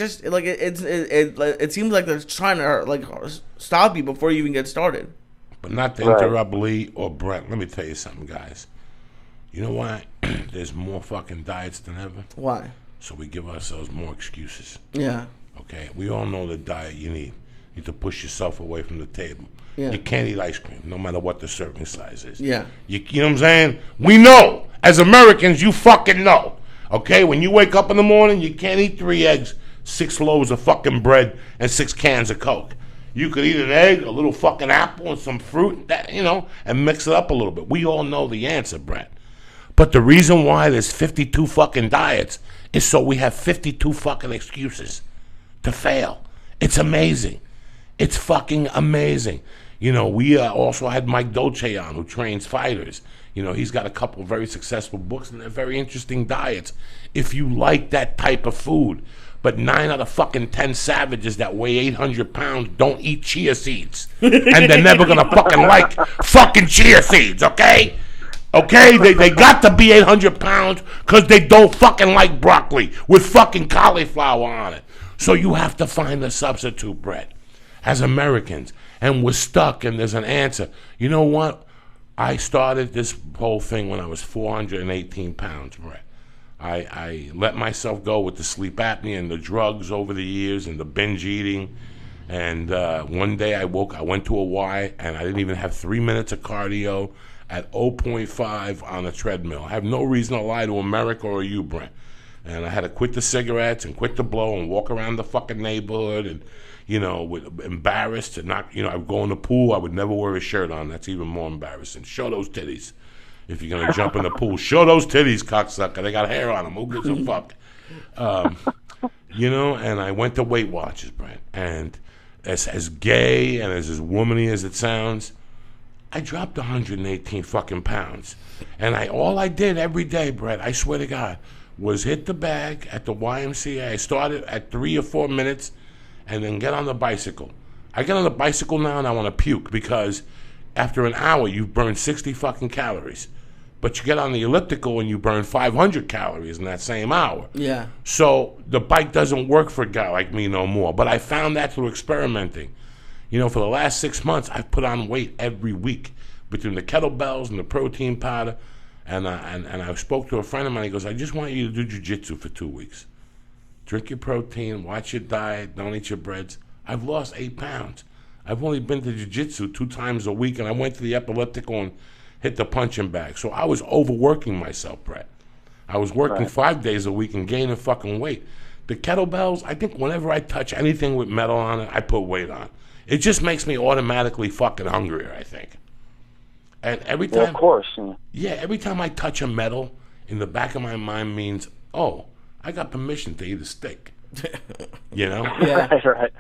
seems like they're trying to stop you before you even get started. But not to interrupt Lee or Brent. Let me tell you something, guys. You know why? There's more fucking diets than ever. Why? So we give ourselves more excuses. Yeah. Okay, we all know the diet you need. You need to push yourself away from the table. Yeah. You can't eat ice cream, no matter what the serving size is. Yeah. You know what I'm saying? We know. As Americans, you fucking know. Okay, when you wake up in the morning, you can't eat 3 eggs, 6 loaves of fucking bread, and 6 cans of Coke. You could eat an egg, a little fucking apple, and some fruit, and mix it up a little bit. We all know the answer, Brett. But the reason why there's 52 fucking diets is so we have 52 fucking excuses to fail. It's amazing. It's fucking amazing. We also had Mike Dolce on, who trains fighters. He's got a couple of very successful books, and they're very interesting diets if you like that type of food. But 9 out of fucking 10 savages that weigh 800 pounds don't eat chia seeds. And they're never going to fucking like fucking chia seeds, okay? Okay? They got to be 800 pounds because they don't fucking like broccoli with fucking cauliflower on it. So you have to find a substitute, Brett, as Americans. And we're stuck, and there's an answer. You know what? I started this whole thing when I was 418 pounds, Brett. I let myself go with the sleep apnea and the drugs over the years and the binge eating. And one day I went to a Y, and I didn't even have 3 minutes of cardio at 0.5 on a treadmill. I have no reason to lie to America or you, Brent. And I had to quit the cigarettes and quit the blow and walk around the fucking neighborhood and, embarrassed and not, I'd go in the pool. I would never wear a shirt on. That's even more embarrassing. Show those titties. If you're going to jump in the pool, show those titties, cocksucker. They got hair on them. Who gives a fuck? And I went to Weight Watchers, Brent. And as gay and as womany as it sounds, I dropped 118 fucking pounds. And all I did every day, Brett, I swear to God, was hit the bag at the YMCA. I started at 3 or 4 minutes and then get on the bicycle. I get on the bicycle now and I want to puke because after an hour you've burned 60 fucking calories. But you get on the elliptical and you burn 500 calories in that same hour. Yeah. So the bike doesn't work for a guy like me no more. But I found that through experimenting. For the last 6 months, I've put on weight every week between the kettlebells and the protein powder. And I spoke to a friend of mine. He goes, I just want you to do jiu-jitsu for 2 weeks. Drink your protein, watch your diet, don't eat your breads. I've lost 8 pounds. I've only been to jiu-jitsu 2 times a week, and I went to the elliptical and hit the punching bag. So I was overworking myself, Brett. I was working 5 days a week and gaining fucking weight. the kettlebells, I think whenever I touch anything with metal on it, I put weight on. It just makes me automatically fucking hungrier, I think. And every time, well, of course. yeah, every time I touch a metal, in the back of my mind means, oh, I got permission to eat a steak. You know? Yeah. Right.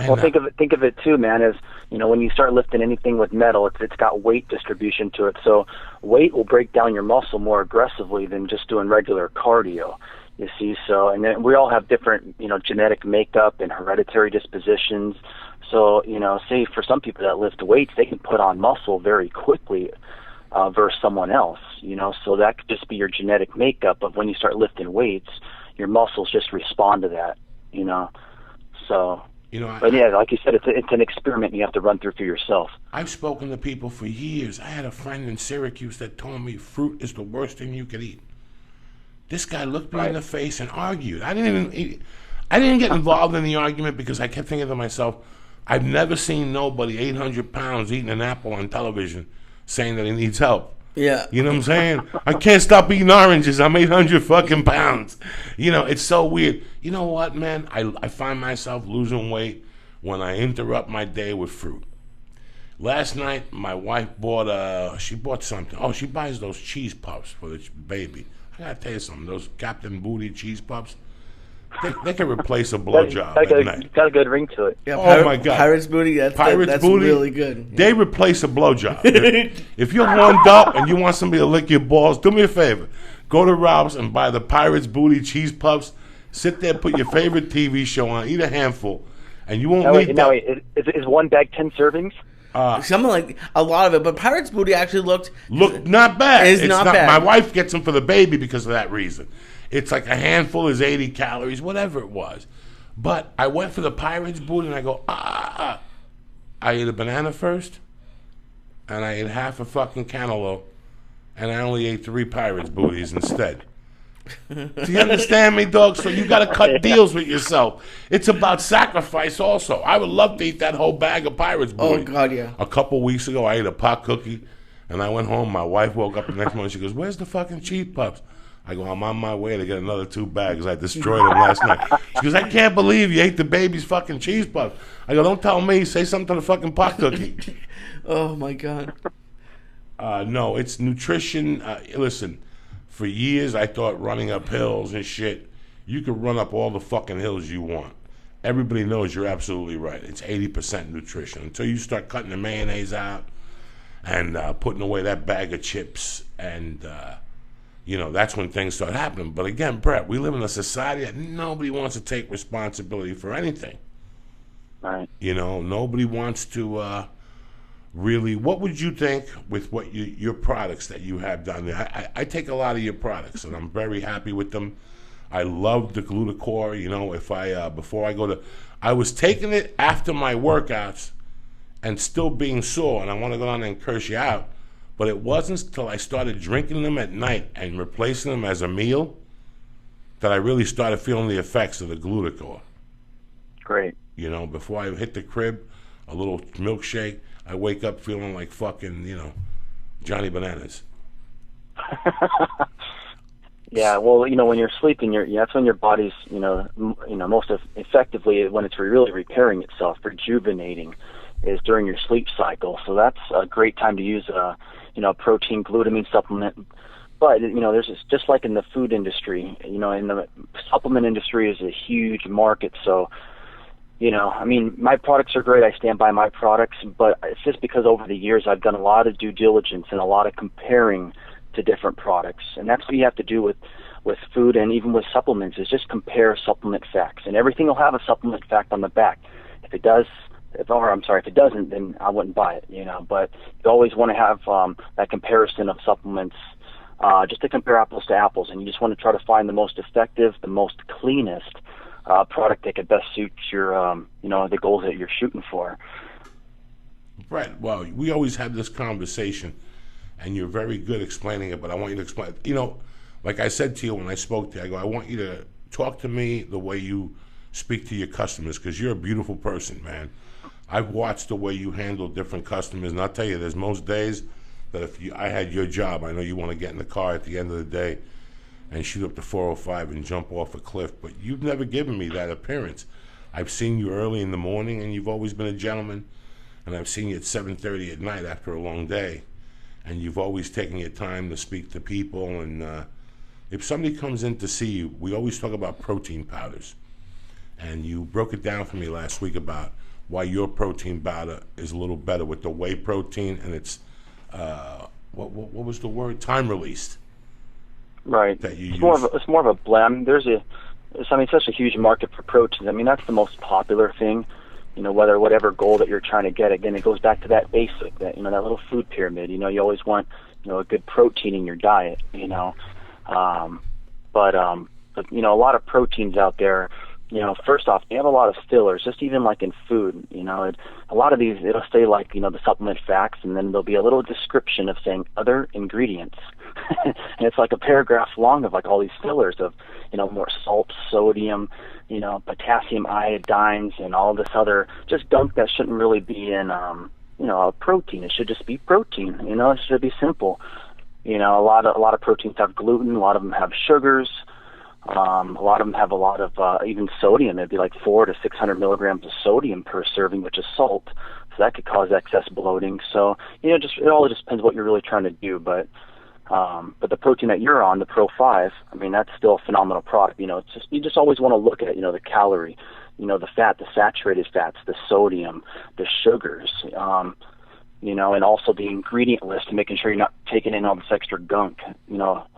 Well, think of it too, man. As you know, when you start lifting anything with metal, it's got weight distribution to it. So weight will break down your muscle more aggressively than just doing regular cardio. You see, so and then we all have different, genetic makeup and hereditary dispositions. So, say for some people that lift weights, they can put on muscle very quickly versus someone else. So that could just be your genetic makeup of when you start lifting weights, your muscles just respond to that. So. But yeah, like you said, it's an experiment you have to run through for yourself. I've spoken to people for years. I had a friend in Syracuse that told me fruit is the worst thing you could eat. This guy looked me in the face and argued. I didn't get involved in the argument because I kept thinking to myself, I've never seen nobody 800 pounds eating an apple on television saying that he needs help. Yeah. You know what I'm saying? I can't stop eating oranges. I'm 800 fucking pounds. It's so weird. You know what, man? I find myself losing weight when I interrupt my day with fruit. Last night, my wife she bought something. Oh, she buys those cheese puffs for the baby. I gotta tell you something. Those Captain Booty cheese puffs, they can replace a blowjob at night. Got a good ring to it. Yeah, oh my God, Pirate's Booty. That's Booty, really good. Yeah. They replace a blowjob. if you're warmed up and you want somebody to lick your balls, do me a favor. Go to Rob's and buy the Pirate's Booty cheese puffs. Sit there, put your favorite TV show on, eat a handful, and you won't need that. Wait, is one bag 10 servings? Something like a lot of it, but Pirate's Booty actually looked not bad. It's not bad. My wife gets them for the baby because of that reason. It's like a handful is 80 calories, whatever it was. But I went for the Pirate's Booty and I go, I ate a banana first, and I ate half a fucking cantaloupe, and I only ate 3 Pirate's Booties instead. Do you understand me, dog? So you got to cut deals with yourself. It's about sacrifice also. I would love to eat that whole bag of Pirate's Booty. Oh, God, yeah. A couple weeks ago, I ate a pot cookie, and I went home. My wife woke up the next morning. She goes, "Where's the fucking cheese puffs?" I go, "I'm on my way to get another 2 bags. I destroyed them last night." She goes, "I can't believe you ate the baby's fucking cheese puffs." I go, "Don't tell me. Say something to the fucking pot cookie." Oh, my God. No, it's nutrition. Listen. For years, I thought running up hills and shit, you could run up all the fucking hills you want. Everybody knows you're absolutely right. It's 80% nutrition. Until you start cutting the mayonnaise out and putting away that bag of chips, and, that's when things start happening. But again, Brett, we live in a society that nobody wants to take responsibility for anything. Right. Nobody wants to... Really, what would you think with what your products that you have down there? I take a lot of your products, and I'm very happy with them. I love the Glutacore. If before I go to, I was taking it after my workouts, and still being sore, and I want to go down there and curse you out, but it wasn't until I started drinking them at night and replacing them as a meal that I really started feeling the effects of the Glutacore. Great. Before I hit the crib, a little milkshake. I wake up feeling like fucking, Johnny Bananas. Yeah, well, when you're sleeping, that's when your body's, most effectively when it's really repairing itself, rejuvenating, is during your sleep cycle. So that's a great time to use a protein glutamine supplement. But there's just like in the food industry, in the supplement industry is a huge market. So. My products are great. I stand by my products, but it's just because over the years I've done a lot of due diligence and a lot of comparing to different products. And that's what you have to do with food and even with supplements, is just compare supplement facts. And everything will have a supplement fact on the back. If it doesn't, then I wouldn't buy it, But you always want to have that comparison of supplements, just to compare apples to apples. And you just want to try to find the most effective, the most cleanest product that could best suit your, the goals that you're shooting for. Right. Well, we always have this conversation, and you're very good explaining it, but I want you to explain. Like I said to you when I spoke to you, I go, I want you to talk to me the way you speak to your customers, because you're a beautiful person, man. I've watched the way you handle different customers, and I'll tell you, there's most days that I had your job, I know you want to get in the car at the end of the day and shoot up the 405 and jump off a cliff. But you've never given me that appearance. I've seen you early in the morning, and you've always been a gentleman. And I've seen you at 7:30 at night after a long day. And you've always taken your time to speak to people. And if somebody comes in to see you, we always talk about protein powders. And you broke it down for me last week about why your protein powder is a little better with the whey protein, and it's, what was the word? Time released. Right. That you it's use. It's more of a blend. There's such a huge market for proteins. I mean, that's the most popular thing. Whatever goal that you're trying to get, again, it goes back to that basic, that little food pyramid. You always want, a good protein in your diet, but a lot of proteins out there, first off, they have a lot of fillers, just even like in food, a lot of these, it'll say like, the supplement facts, and then there'll be a little description of saying other ingredients. And it's like a paragraph long of like all these fillers of, more salt, sodium, potassium iodines, and all this other just gunk that shouldn't really be in, a protein. It should just be protein. It should be simple. A lot of proteins have gluten. A lot of them have sugars. A lot of them have a lot of even sodium. It'd be like 400 to 600 milligrams of sodium per serving, which is salt. So that could cause excess bloating. So it all just depends what you're really trying to do. But the protein that you're on, the Pro 5, I mean, that's still a phenomenal product. You just always want to look at the calorie, the fat, the saturated fats, the sodium, the sugars, and also the ingredient list, and making sure you're not taking in all this extra gunk,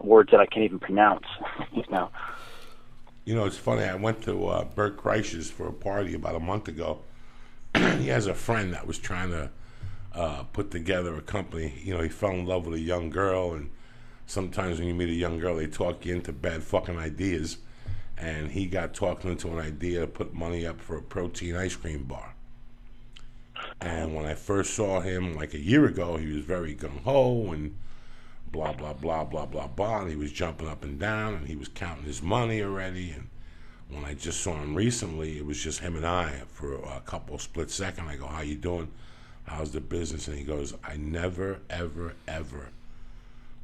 words that I can't even pronounce. It's funny. I went to Bert Kreischer's for a party about a month ago. He has a friend that was trying to put together a company. He fell in love with a young girl, and sometimes when you meet a young girl, they talk you into bad fucking ideas. And he got talking into an idea to put money up for a protein ice cream bar. And when I first saw him like a year ago, he was very gung-ho and blah, blah, blah, blah, blah, blah. And he was jumping up and down, and he was counting his money already. And when I just saw him recently, it was just him and I for a couple split second. I go, "How you doing? How's the business?" And he goes, "I never, ever, ever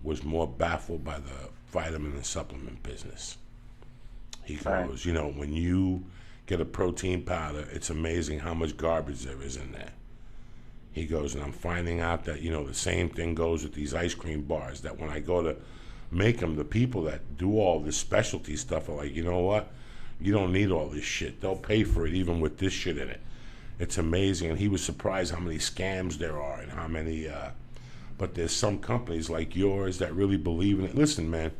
was more baffled by the vitamin and supplement business." He goes, when you get a protein powder, it's amazing how much garbage there is in there. He goes, and I'm finding out that, the same thing goes with these ice cream bars, that when I go to make them, the people that do all this specialty stuff are like, you know what? You don't need all this shit. They'll pay for it even with this shit in it. It's amazing. And he was surprised how many scams there are and how many, but there's some companies like yours that really believe in it. Listen, man,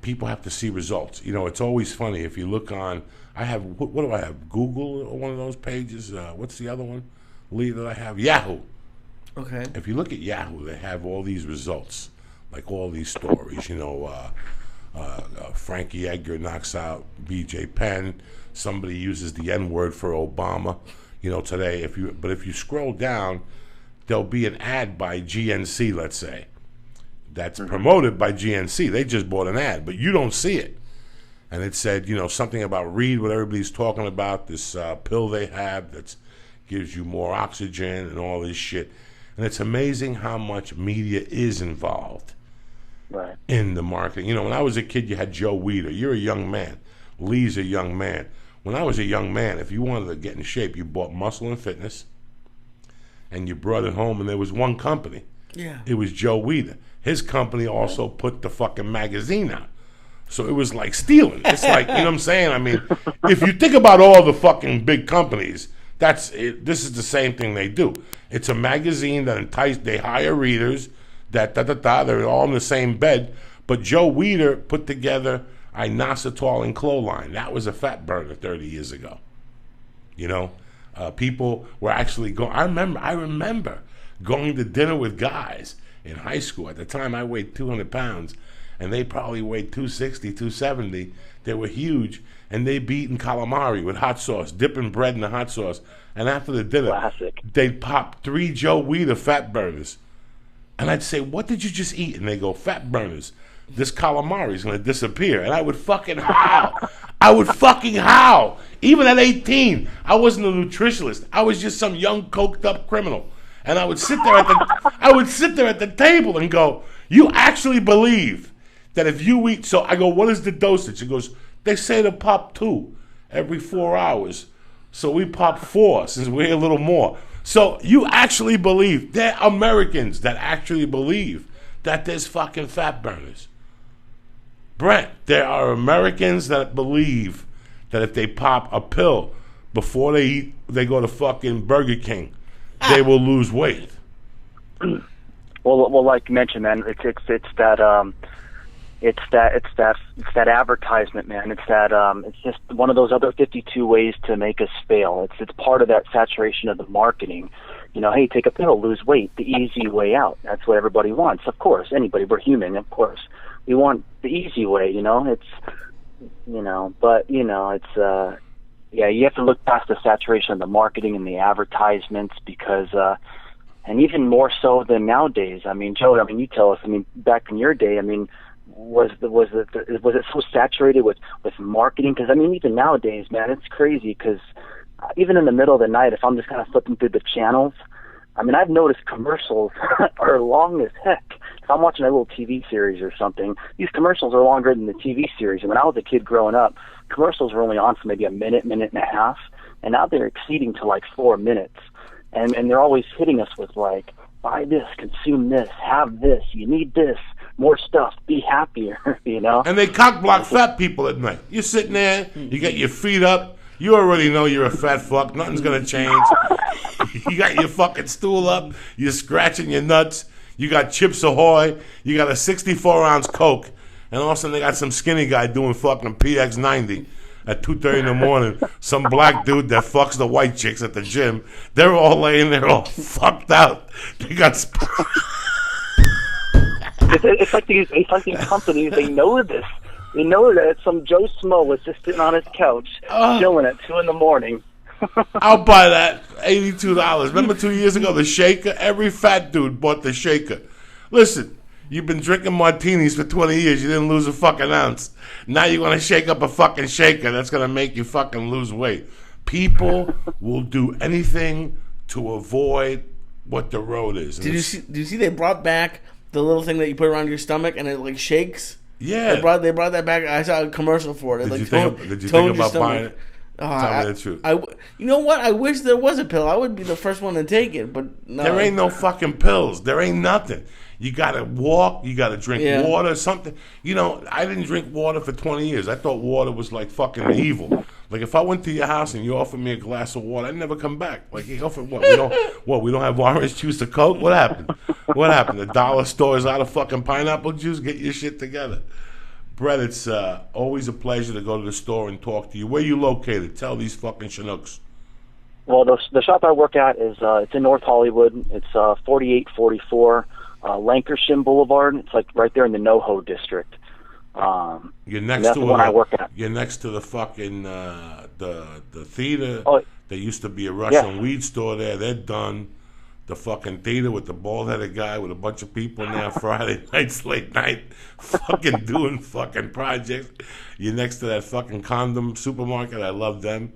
people have to see results. It's always funny if you look on, what do I have? Google or one of those pages? What's the other one, Lee, that I have? Yahoo. Okay. If you look at Yahoo, they have all these results, like all these stories. Frankie Edgar knocks out B.J. Penn. Somebody uses the N-word for Obama. Today, if you scroll down, there'll be an ad by GNC, let's say, that's promoted by GNC. They just bought an ad, but you don't see it. And it said, something about read what everybody's talking about, this pill they have that gives you more oxygen and all this shit. And it's amazing how much media is involved in the marketing. When I was a kid, you had Joe Weider. You're a young man. Lee's a young man. When I was a young man, if you wanted to get in shape, you bought Muscle and Fitness, and you brought it home, and there was one company. Yeah. It was Joe Weider. His company also put the fucking magazine out. So it was like stealing. It's like, you know what I'm saying? I mean, if you think about all the fucking big companies, that's it. This is the same thing they do. It's a magazine that they hire readers, they're all in the same bed. But Joe Weider put together inositol and cloline. That was a fat burner 30 years ago. People were actually going. I remember going to dinner with guys in high school. At the time, I weighed 200 pounds, and they probably weighed 260, 270. They were huge, and they'd be eating calamari with hot sauce, dipping bread in the hot sauce. And after the dinner, they'd pop 3 Joe Weider fat burners. And I'd say, "What did you just eat?" And they go, "Fat burners. This calamari is going to disappear." And I would fucking howl. Even at 18, I wasn't a nutritionist. I was just some young, coked-up criminal. And I would sit there at the table and go, "You actually believe that if you eat, so I go, what is the dosage? He goes, they say to pop 2 every 4 hours. So we pop 4 since we're a little more. So you actually believe, there are Americans that actually believe that there's fucking fat burners. Brent, there are Americans that believe that if they pop a pill before they eat, they go to fucking Burger King, they will lose weight. Well, like you mentioned, man, it's that advertisement, man. It's just one of those other 52 ways to make us fail. It's part of that saturation of the marketing. You know, hey, take a pill, lose weight, the easy way out. That's what everybody wants. Of course, anybody, we're human, of course. We want the easy way, you know. Yeah, you have to look past the saturation of the marketing and the advertisements because and even more so than nowadays. I mean, Joe, you tell us, back in your day, was it so saturated with marketing? Because even nowadays, man, it's crazy. Because even in the middle of the night, if I'm just kind of flipping through the channels, I've noticed commercials are long as heck. If I'm watching a little TV series or something, these commercials are longer than the TV series. And when I was a kid growing up, commercials were only on for maybe a minute and a half, and now they're exceeding to like 4 minutes. And they're always hitting us with like, buy this, consume this, have this, you need this, more stuff, be happier, you know? And they cock-block fat people at night. You're sitting there, you got your feet up, you already know you're a fat fuck, nothing's gonna change. You got your fucking stool up, you're scratching your nuts, you got Chips Ahoy, you got a 64-ounce Coke, and all of a sudden they got some skinny guy doing fucking PX90 at 2:30 in the morning. Some black dude that fucks the white chicks at the gym. They're all laying there all fucked out. They got... It's like these companies, they know this. They know that some Joe Smo was just sitting on his couch, chilling at 2 in the morning. I'll buy that. $82. Remember 2 years ago, the shaker? Every fat dude bought the shaker. Listen, you've been drinking martinis for 20 years. You didn't lose a fucking ounce. Now you're going to shake up a fucking shaker that's going to make you fucking lose weight. People will do anything to avoid what the road is. Did you see they brought back the little thing that you put around your stomach and it like shakes? Yeah. They brought that back. I saw a commercial for it. Did you think about buying it? Tell me the truth. You know what? I wish there was a pill. I would be the first one to take it, but no. There ain't no fucking pills. There ain't nothing. You gotta walk. You gotta drink water. Something. You know, I didn't drink water for 20 years. I thought water was like fucking evil. Like if I went to your house and you offered me a glass of water, I'd never come back. Like you offered what? We don't have orange juice or Coke? What happened? What happened? The dollar store is out of fucking pineapple juice. Get your shit together. Bret, it's always a pleasure to go to the store and talk to you. Where you located? Tell these fucking Chinooks. Well, the shop I work at is it's in North Hollywood. It's 4844 Lancashire Boulevard. It's like right there in the NoHo district. You're next that's to the one I work at. You're next to the fucking the theater. Oh, there used to be a Russian weed store there. They're done. The fucking theater with the bald-headed guy with a bunch of people in there Friday nights, late night, fucking doing fucking projects. You're next to that fucking condom supermarket. I love them.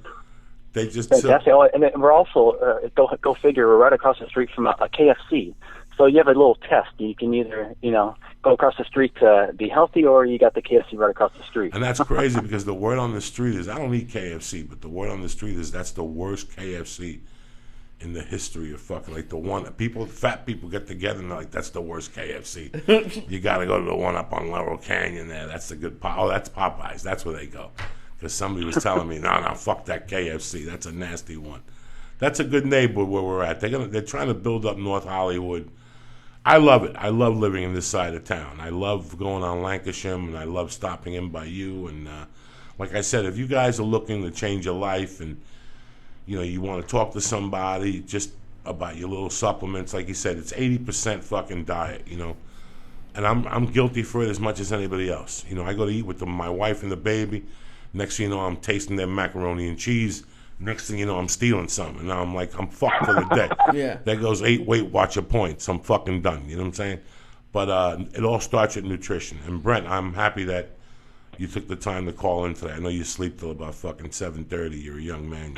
They just... Fantastic. And then we're also, go figure, we're right across the street from a KFC. So you have a little test. You can either, go across the street to be healthy, or you got the KFC right across the street. And that's crazy because the word on the street is, I don't eat KFC, but the word on the street is that's the worst KFC in the history of fucking, like the one that fat people get together and they're like, that's the worst KFC. You got to go to the one up on Laurel Canyon there. That's the good that's Popeyes. That's where they go. Because somebody was telling me, no, fuck that KFC. That's a nasty one. That's a good neighborhood where we're at. They're trying to build up North Hollywood. I love it. I love living in this side of town. I love going on Lancashire, and I love stopping in by you. And like I said, if you guys are looking to change your life and you want to talk to somebody just about your little supplements, like you said, it's 80% fucking diet, and I'm guilty for it as much as anybody else. I go to eat with my wife and the baby. Next thing you know, I'm tasting their macaroni and cheese. Next thing you know, I'm stealing some, and now I'm fucked for the day. Yeah. There goes 8 Weight Watcher points. I'm fucking done. You know what I'm saying? But it all starts with nutrition. And Brent, I'm happy that you took the time to call in today. I know you sleep till about fucking 7:30. You're a young man.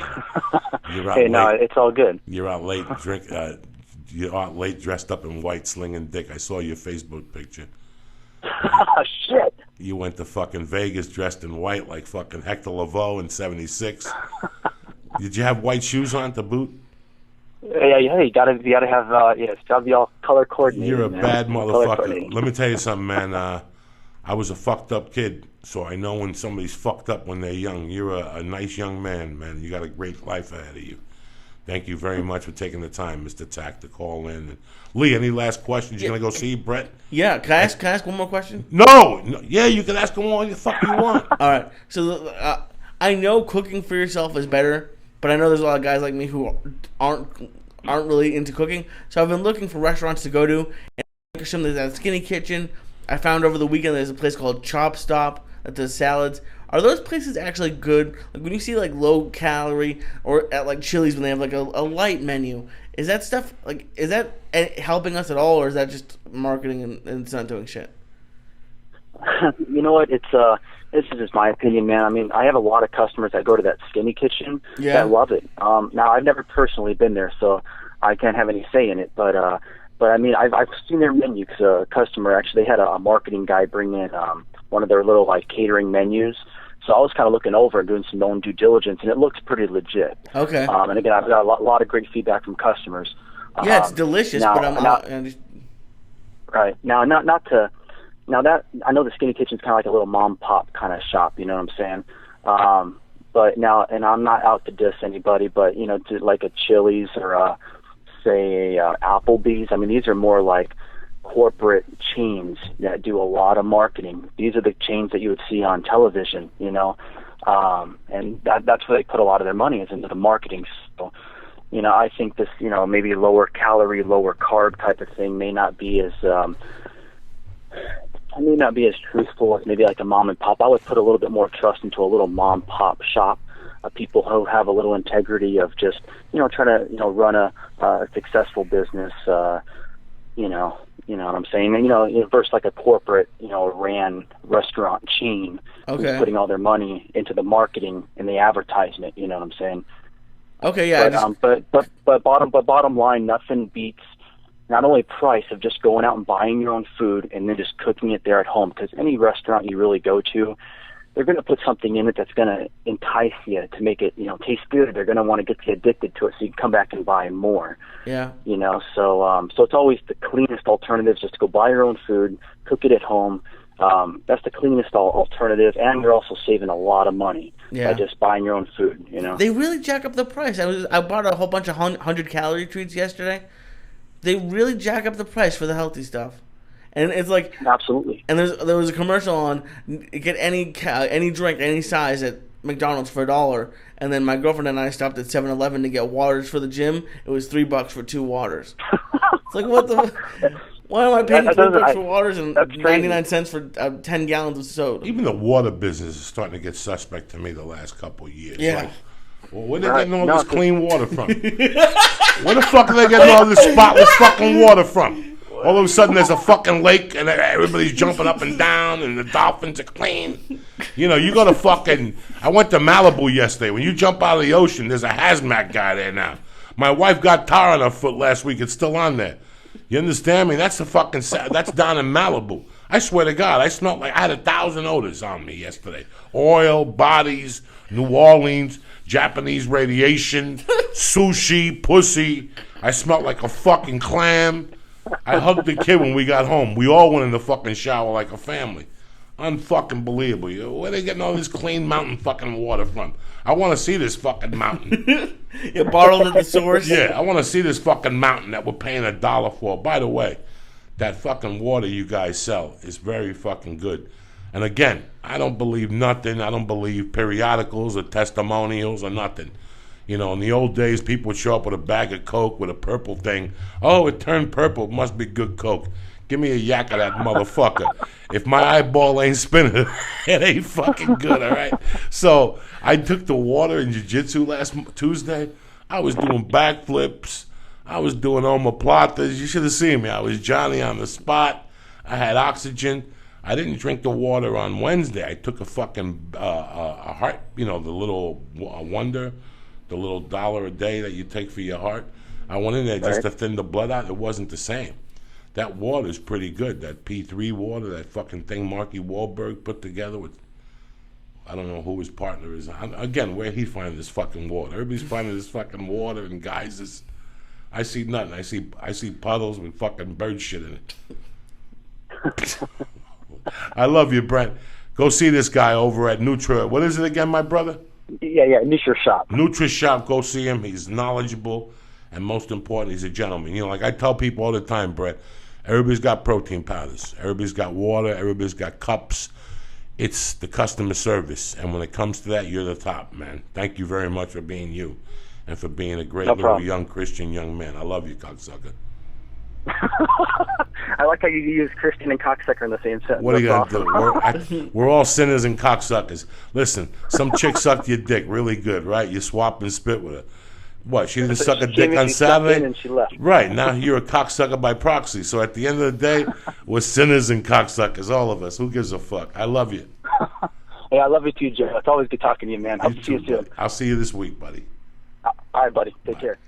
You're out hey, late. no, it's all good. You're out late. You're out late, dressed up in white, slinging dick. I saw your Facebook picture. Shit. You went to fucking Vegas dressed in white like fucking Hector Lavoe in '76. Did you have white shoes on to boot? Yeah, you gotta have it's gotta be all color coordinated. You're a man. bad Color motherfucker. coordinated. Let me tell you something, man. I was a fucked up kid, so I know when somebody's fucked up when they're young. You're a nice young man, man. You got a great life ahead of you. Thank you very much for taking the time, Mr. Teck, to call in. And Lee, any last questions? You gonna go see Bret? Yeah, can I ask one more question? No. Yeah, you can ask him all the fuck you want. All right. So I know cooking for yourself is better, but I know there's a lot of guys like me who aren't really into cooking. So I've been looking for restaurants to go to, and something that Skinny Kitchen. I found over the weekend there's a place called Chop Stop that does salads. Are those places actually good? Like when you see like low calorie, or at like Chili's when they have like a light menu, is that stuff is that helping us at all, or is that just marketing and it's not doing shit? You know what? This is just my opinion, man. I mean, I have a lot of customers that go to that Skinny Kitchen that love it. Now I've never personally been there, so I can't have any say in it. But I mean, I've seen their menu because a customer actually had a marketing guy bring in one of their little like catering menus. So I was kind of looking over and doing some own due diligence, and it looks pretty legit. Okay. And again, I've got a lot of great feedback from customers. Yeah, it's delicious, but I'm just... Right. Now, Now that I know the Skinny Kitchen's kind of like a little mom pop kind of shop, you know what I'm saying? But now, and I'm not out to diss anybody, but you know, to like a Chili's or say Applebee's. I mean, these are more like corporate chains that do a lot of marketing. These are the chains that you would see on television, you know, and that's where they put a lot of their money, is into the marketing. So, you know, I think this, you know, maybe lower calorie, lower carb type of thing may not be as truthful as maybe like a mom and pop. I would put a little bit more trust into a little mom pop shop, people who have a little integrity of just, you know, trying to, you know, run a successful business, you know what I'm saying? And, you know, versus like a corporate, you know, ran restaurant chain who's putting all their money into the marketing and the advertisement, you know what I'm saying? Okay, yeah. But bottom line, nothing beats not only price of just going out and buying your own food and then just cooking it there at home. Because any restaurant you really go to, they're going to put something in it that's going to entice you to make it, you know, taste good. They're going to want to get you addicted to it so you can come back and buy more. Yeah. You know, so it's always the cleanest alternative, just to go buy your own food, cook it at home. That's the cleanest alternative, and you're also saving a lot of money by just buying your own food, you know. They really jack up the price. I bought a whole bunch of 100-calorie treats yesterday. They really jack up the price for the healthy stuff. And it's like, absolutely. And there was a commercial on get any drink, any size at McDonald's for $1. And then my girlfriend and I stopped at 7-Eleven to get waters for the gym. It was $3 for 2 waters. It's like, what the? Why am I paying $3 for waters and 99 cents for 10 gallons of soda? Even the water business is starting to get suspect to me the last couple of years. Yeah. Like, well, where are they getting all this clean water from? Where the fuck are they getting all this spotless fucking water from? All of a sudden, there's a fucking lake, and everybody's jumping up and down, and the dolphins are clean. You know, you go to fucking... I went to Malibu yesterday. When you jump out of the ocean, there's a hazmat guy there now. My wife got tar on her foot last week. It's still on there. You understand me? That's the fucking... That's down in Malibu. I swear to God, I smelled like I had 1,000 odors on me yesterday. Oil, bodies, New Orleans, Japanese radiation, sushi, pussy. I smelled like a fucking clam. I hugged the kid when we got home. We all went in the fucking shower like a family. Unfucking believable. Where are they getting all this clean mountain fucking water from? I want to see this fucking mountain. You borrowed at the source? Yeah, I want to see this fucking mountain that we're paying $1 for. By the way, that fucking water you guys sell is very fucking good. And again, I don't believe nothing. I don't believe periodicals or testimonials or nothing. You know, in the old days, people would show up with a bag of Coke with a purple thing. Oh, it turned purple. It must be good Coke. Give me a yak of that motherfucker. If my eyeball ain't spinning, it ain't fucking good, all right? So I took the water in jiu-jitsu last Tuesday. I was doing backflips. I was doing omoplatas. You should have seen me. I was Johnny on the spot. I had oxygen. I didn't drink the water on Wednesday. I took a fucking a heart, you know, the little Wonder, the little $1 a day that you take for your heart. I went in there just to thin the blood out. It wasn't the same. that water's pretty good. That P3 water, that fucking thing Marky Wahlberg put together with, I don't know who his partner is. Again, where he finding this fucking water? Everybody's finding this fucking water and geysers. I see nothing. I see puddles with fucking bird shit in it. I love you, Brent. Go see this guy over at Neutra. What is it again, my brother? Yeah, Neutra Shop. Neutra Shop. Go see him. He's knowledgeable, and most important, he's a gentleman. You know, like I tell people all the time, Brett, everybody's got protein powders. Everybody's got water. Everybody's got cups. It's the customer service, and when it comes to that, you're the top, man. Thank you very much for being you and for being a great little young Christian young man. I love you, cocksucker. I like how you use Christian and cocksucker in the same sentence. What are you going to do? We're all sinners and cocksuckers. Listen, some chick sucked your dick really good, right? You swap and spit with her. What, she didn't suck a dick on Saturday? And she left. Right, now you're a cocksucker by proxy. So at the end of the day, we're sinners and cocksuckers, all of us. Who gives a fuck? I love you. Hey, I love you too, Joe. It's always good talking to you, man. Hope to see you soon. I'll see you this week, buddy. All right, buddy. Take care.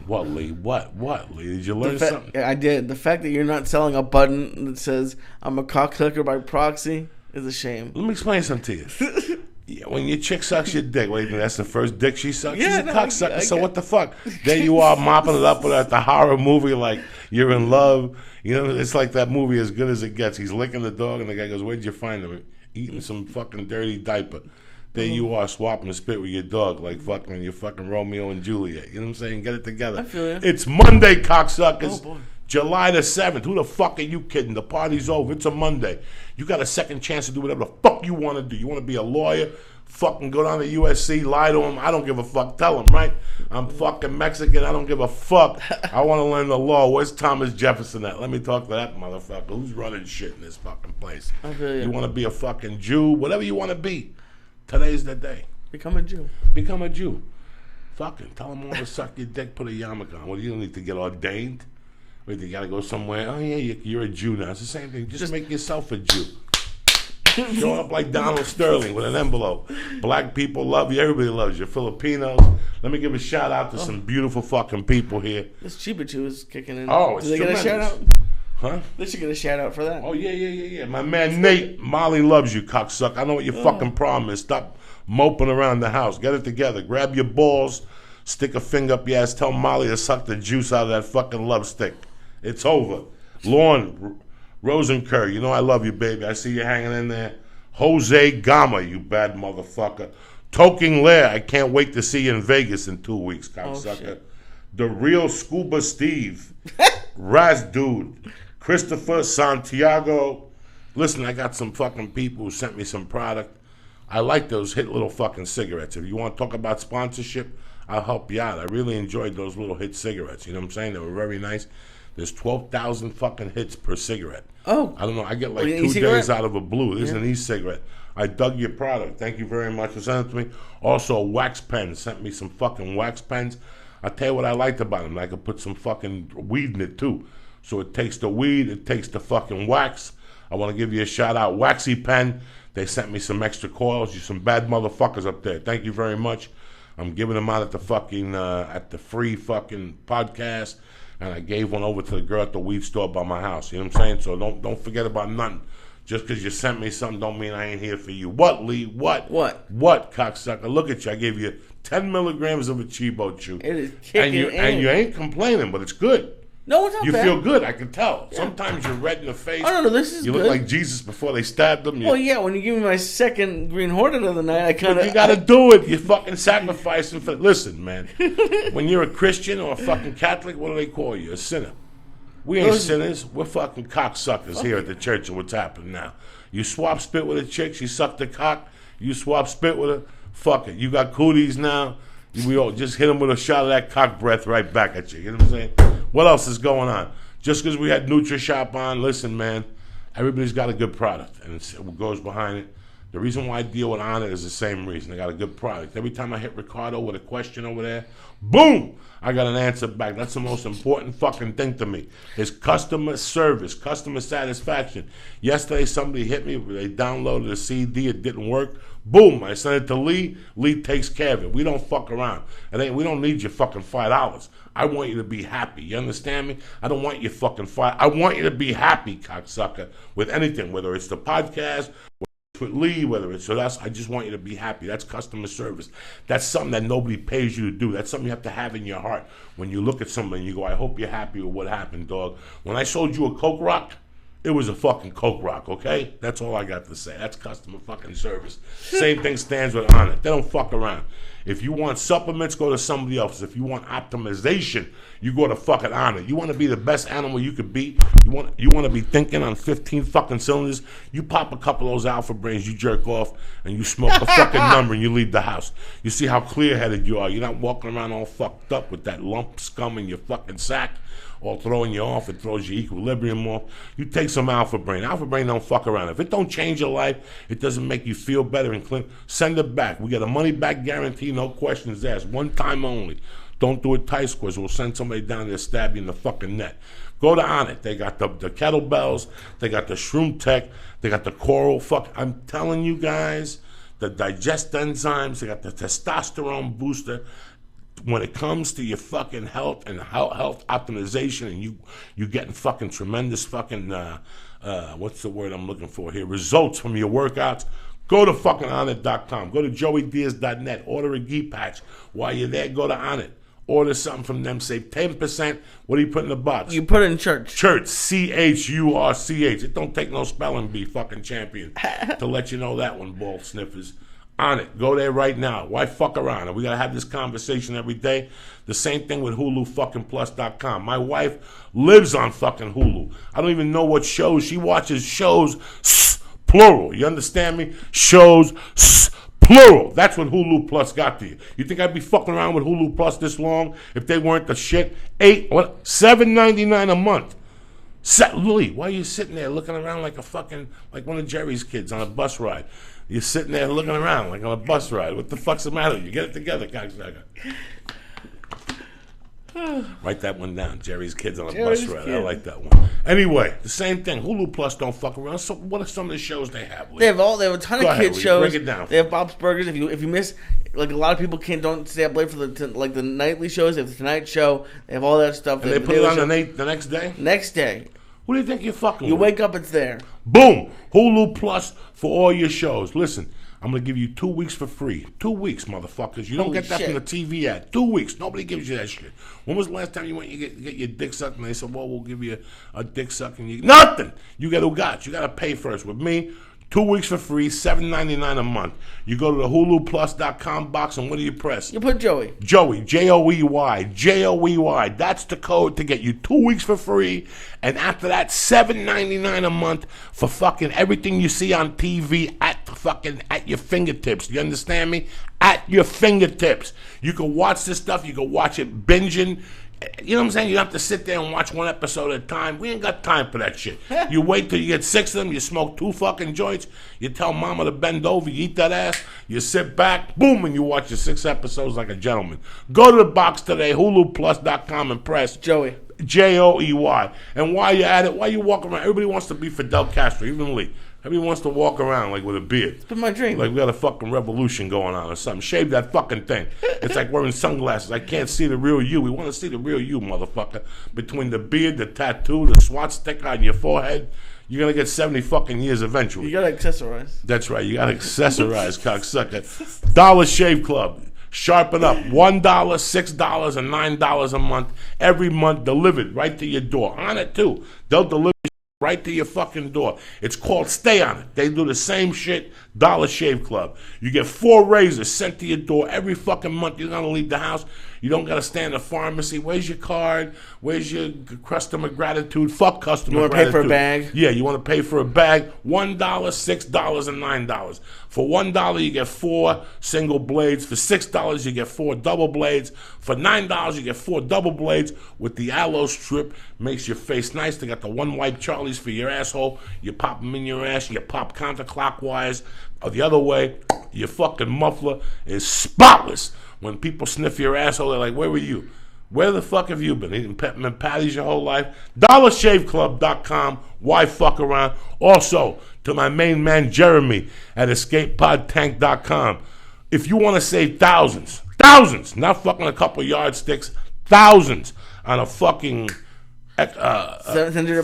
What, Lee? What, Lee? Did you learn something? I did. The fact that you're not selling a button that says, I'm a cocksucker by proxy is a shame. Let me explain something to you. Yeah, when your chick sucks your dick, what do you think? That's the first dick she sucks? Yeah, she's a cocksucker, so what the fuck? There you are mopping it up with at the horror movie like you're in love. You know, it's like that movie As Good as It Gets. He's licking the dog, and the guy goes, where'd you find him? Eating some fucking dirty diaper. There you are swapping a spit with your dog like fucking you're fucking Romeo and Juliet. You know what I'm saying? Get it together. I feel you. It's Monday, cocksuckers. Oh, boy. July the 7th. Who the fuck are you kidding? The party's over. It's a Monday. You got a second chance to do whatever the fuck you want to do. You want to be a lawyer? Fucking go down to USC, lie to him. I don't give a fuck. Tell him, right? I'm fucking Mexican. I don't give a fuck. I want to learn the law. Where's Thomas Jefferson at? Let me talk to that motherfucker. Who's running shit in this fucking place? I feel you. You want to be a fucking Jew? Whatever you want to be. Today's the day. Become a Jew. Become a Jew. Fucking tell them all to suck your dick, put a yarmulke on. Well, you don't need to get ordained. Wait, you got to go somewhere. Oh, yeah, you're a Jew now. It's the same thing. Just make yourself a Jew. Show up like Donald Sterling with an envelope. Black people love you. Everybody loves you. Filipinos. Let me give a shout out to some beautiful fucking people here. This Chiba Chew is kicking in. Oh, it's Did they tremendous. get a shout out? Huh? They should get a shout out for that. Oh, yeah. My man Nate, Molly loves you, cocksucker. I know what your fucking problem is. Stop moping around the house. Get it together. Grab your balls, stick a finger up your ass, tell Molly to suck the juice out of that fucking love stick. It's over. Lauren Rosenkerr, you know I love you, baby. I see you hanging in there. Jose Gama, you bad motherfucker. Toking Lair, I can't wait to see you in Vegas in 2 weeks, cocksucker. The Real Scuba Steve. Raz Dude. Christopher Santiago. Listen, I got some fucking people who sent me some product. I like those hit little fucking cigarettes. If you want to talk about sponsorship, I'll help you out. I really enjoyed those little hit cigarettes. You know what I'm saying? They were very nice. There's 12,000 fucking hits per cigarette. Oh. I don't know. I get like 2 e-cigarette? days out of a blue. This is an e-cigarette. I dug your product. Thank you very much for sending it to me. Also, wax pens. Sent me some fucking wax pens. I'll tell you what I liked about them. I could put some fucking weed in it, too. So it takes the weed. It takes the fucking wax. I want to give you a shout-out. Waxy Pen. They sent me some extra coils. You some bad motherfuckers up there. Thank you very much. I'm giving them out at the fucking, at the free fucking podcast. And I gave one over to the girl at the weed store by my house. You know what I'm saying? So don't forget about nothing. Just because you sent me something don't mean I ain't here for you. What, Lee? What? What, cocksucker? Look at you. I gave you 10 milligrams of a Chibo Chew. It is kicking and you ain't complaining, but it's good. No, it's not You bad. feel good, I can tell. Yeah. Sometimes you're red in the face. Oh, no, this is You good. look like Jesus before they stabbed him. Well, yeah, when you give me my second Green Hornet of the night, I kind of... You got to do it. You're fucking sacrificing for... Listen, man. When you're a Christian or a fucking Catholic, what do they call you? A sinner. We ain't sinners. We're fucking cocksuckers here at the church and what's happening now. You swap spit with a chick, she sucked the cock. You swap spit with her, fuck it. You got cooties now. We all just hit them with a shot of that cock breath right back at you. You know what I'm saying? What else is going on? Just because we had Neutra Shop on, listen, man, everybody's got a good product, and it goes behind it. The reason why I deal with Onnit is the same reason. I got a good product. Every time I hit Ricardo with a question over there, boom, I got an answer back. That's the most important fucking thing to me. Is customer service, customer satisfaction. Yesterday somebody hit me, they downloaded a CD, it didn't work. Boom, I sent it to Lee. Lee takes care of it. We don't fuck around. We don't need your fucking $5. I want you to be happy. You understand me? I don't want your fucking $5. I want you to be happy, cocksucker, with anything, whether it's the podcast, with Lee, whether it's with us. I just want you to be happy. That's customer service. That's something that nobody pays you to do. That's something you have to have in your heart. When you look at somebody and you go, I hope you're happy with what happened, dog. When I sold you a Coke Rock, it was a fucking Coke Rock, okay? That's all I got to say. That's customer fucking service. Same thing stands with Onnit. They don't fuck around. If you want supplements, go to somebody else. If you want optimization, you go to fucking Onnit. You want to be the best animal you could be? You want to be thinking on 15 fucking cylinders? You pop a couple of those alpha brains, you jerk off, and you smoke a fucking number and you leave the house. You see how clear-headed you are. You're not walking around all fucked up with that lump scum in your fucking sack, all throwing you off. It throws your equilibrium off. You take some alpha brain. Alpha brain don't fuck around. If it don't change your life, it doesn't make you feel better and clean, send it back. We get a money back guarantee, no questions asked. One time only. Don't do it twice, because we'll send somebody down there to stab you in the fucking neck. Go to Onnit. They got the kettlebells. They got the Shroom Tech. They got the coral. I'm telling you guys, the digest enzymes. They got the testosterone booster. When it comes to your fucking health and health optimization, and you getting fucking tremendous fucking what's the word I'm looking for here? Results from your workouts. Go to fucking Onnit.com. Go to joeydiaz.net. Order a ghee patch. While you're there, go to Onnit. Order something from them. Save 10%. What do you put in the box? You put it in church. Church. CHURCH. It don't take no spelling bee, fucking champion, to let you know that one, ball sniffers. Onnit. Go there right now. Why fuck around? And we got to have this conversation every day. The same thing with HuluFuckingPlus.com. My wife lives on fucking Hulu. I don't even know what shows. She watches shows, plural. You understand me? Shows, plural. That's what Hulu Plus got to you. You think I'd be fucking around with Hulu Plus this long if they weren't the shit? $7.99 a month. Lee, why are you sitting there looking around like like one of Jerry's kids on a bus ride? You're sitting there looking around like on a bus ride. What the fuck's the matter? You get it together, cocksucker. Write that one down. Jerry's kids on a bus ride. I like that one. Anyway, the same thing. Hulu Plus don't fuck around. So what are some of the shows they have? Lee? They have a ton of kids shows. Break it down. They have Bob's Burgers. If you miss, like a lot of people don't stay up late for the nightly shows. They have the Tonight Show. They have all that stuff. And they put it on the next day. Next day. Who do you think you're fucking You with? wake up, it's there. Boom! Hulu Plus for all your shows. Listen, I'm going to give you 2 weeks for free. 2 weeks, motherfuckers. You don't Holy get that shit. from the TV ad. 2 weeks. Nobody gives you that shit. When was the last time you went to get your dick sucked and they said, well, we'll give you a dick suck and nothing! You got to pay first. With me, 2 weeks for free, $7.99 a month. You go to the HuluPlus.com box, and what do you press? You put Joey. Joey, Joey, Joey. That's the code to get you 2 weeks for free. And after that, $7.99 a month for fucking everything you see on TV at your fingertips. You understand me? At your fingertips. You can watch this stuff. You can watch it binging. You know what I'm saying? You don't have to sit there and watch one episode at a time. We ain't got time for that shit. You wait till you get 6 of them. You smoke 2 fucking joints. You tell mama to bend over. You eat that ass. You sit back. Boom. And you watch your 6 episodes like a gentleman. Go to the box today. HuluPlus.com and press Joey. Joey. And while you're at it, while you walk around, everybody wants to be Fidel Castro, even Lee. Everybody wants to walk around like with a beard. It's been my dream. Like we got a fucking revolution going on or something. Shave that fucking thing. It's like wearing sunglasses. I can't see the real you. We want to see the real you, motherfucker. Between the beard, the tattoo, the SWAT sticker on your forehead, you're going to get 70 fucking years eventually. You got to accessorize. That's right. You got to accessorize, cocksucker. Dollar Shave Club. Sharpen up. $1, $6, and $9 a month. Every month delivered right to your door. Onnit too. They'll deliver right to your fucking door. It's called Stay On It. They do the same shit. Dollar Shave Club. You get 4 razors sent to your door every fucking month. You're going to leave the house. You don't got to stand in the pharmacy. Where's your card? Where's your customer gratitude? Fuck customer gratitude. You want to pay for a bag? Yeah, you want to pay for a bag. $1, $6, and $9. For $1, you get 4 single blades. For $6, you get 4 double blades. For $9, you get 4 double blades with the aloe strip. Makes your face nice. They got the one wipe Charlies for your asshole. You pop them in your ass. You pop counterclockwise or the other way. Your fucking muffler is spotless. When people sniff your asshole, they're like, where were you? Where the fuck have you been? Eating peppermint patties your whole life? DollarShaveClub.com. Why fuck around? Also, to my main man, Jeremy, at EscapePodTank.com. If you want to save thousands, not fucking a couple yardsticks, thousands on a fucking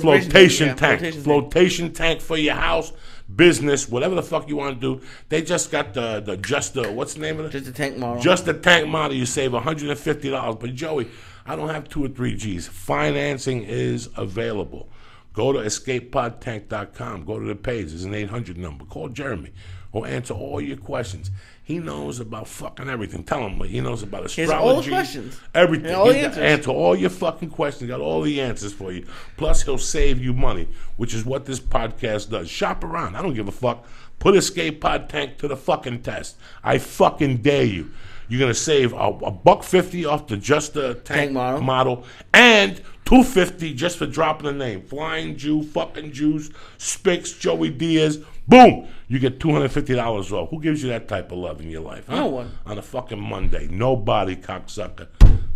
flotation tank for your house, business, whatever the fuck you want to do. They just got what's the name of it? Just a tank model. Just a tank model. You save $150. But Joey, I don't have 2 or 3 G's. Financing is available. Go to escapepodtank.com. Go to the page. There's an 800 number. Call Jeremy. He'll answer all your questions. He knows about fucking everything. Tell him he knows about astrology. He has all the questions. Everything. All the answers. Answer all your fucking questions. Got all the answers for you. Plus, he'll save you money, which is what this podcast does. Shop around. I don't give a fuck. Put Escape Pod Tank to the fucking test. I fucking dare you. You're going to save $150 off the just the tank model and $250 just for dropping the name. Flying Jew, fucking Jews, Spix, Joey Diaz. Boom! You get $250 off. Who gives you that type of love in your life? Huh? No one. On a fucking Monday. Nobody, cocksucker.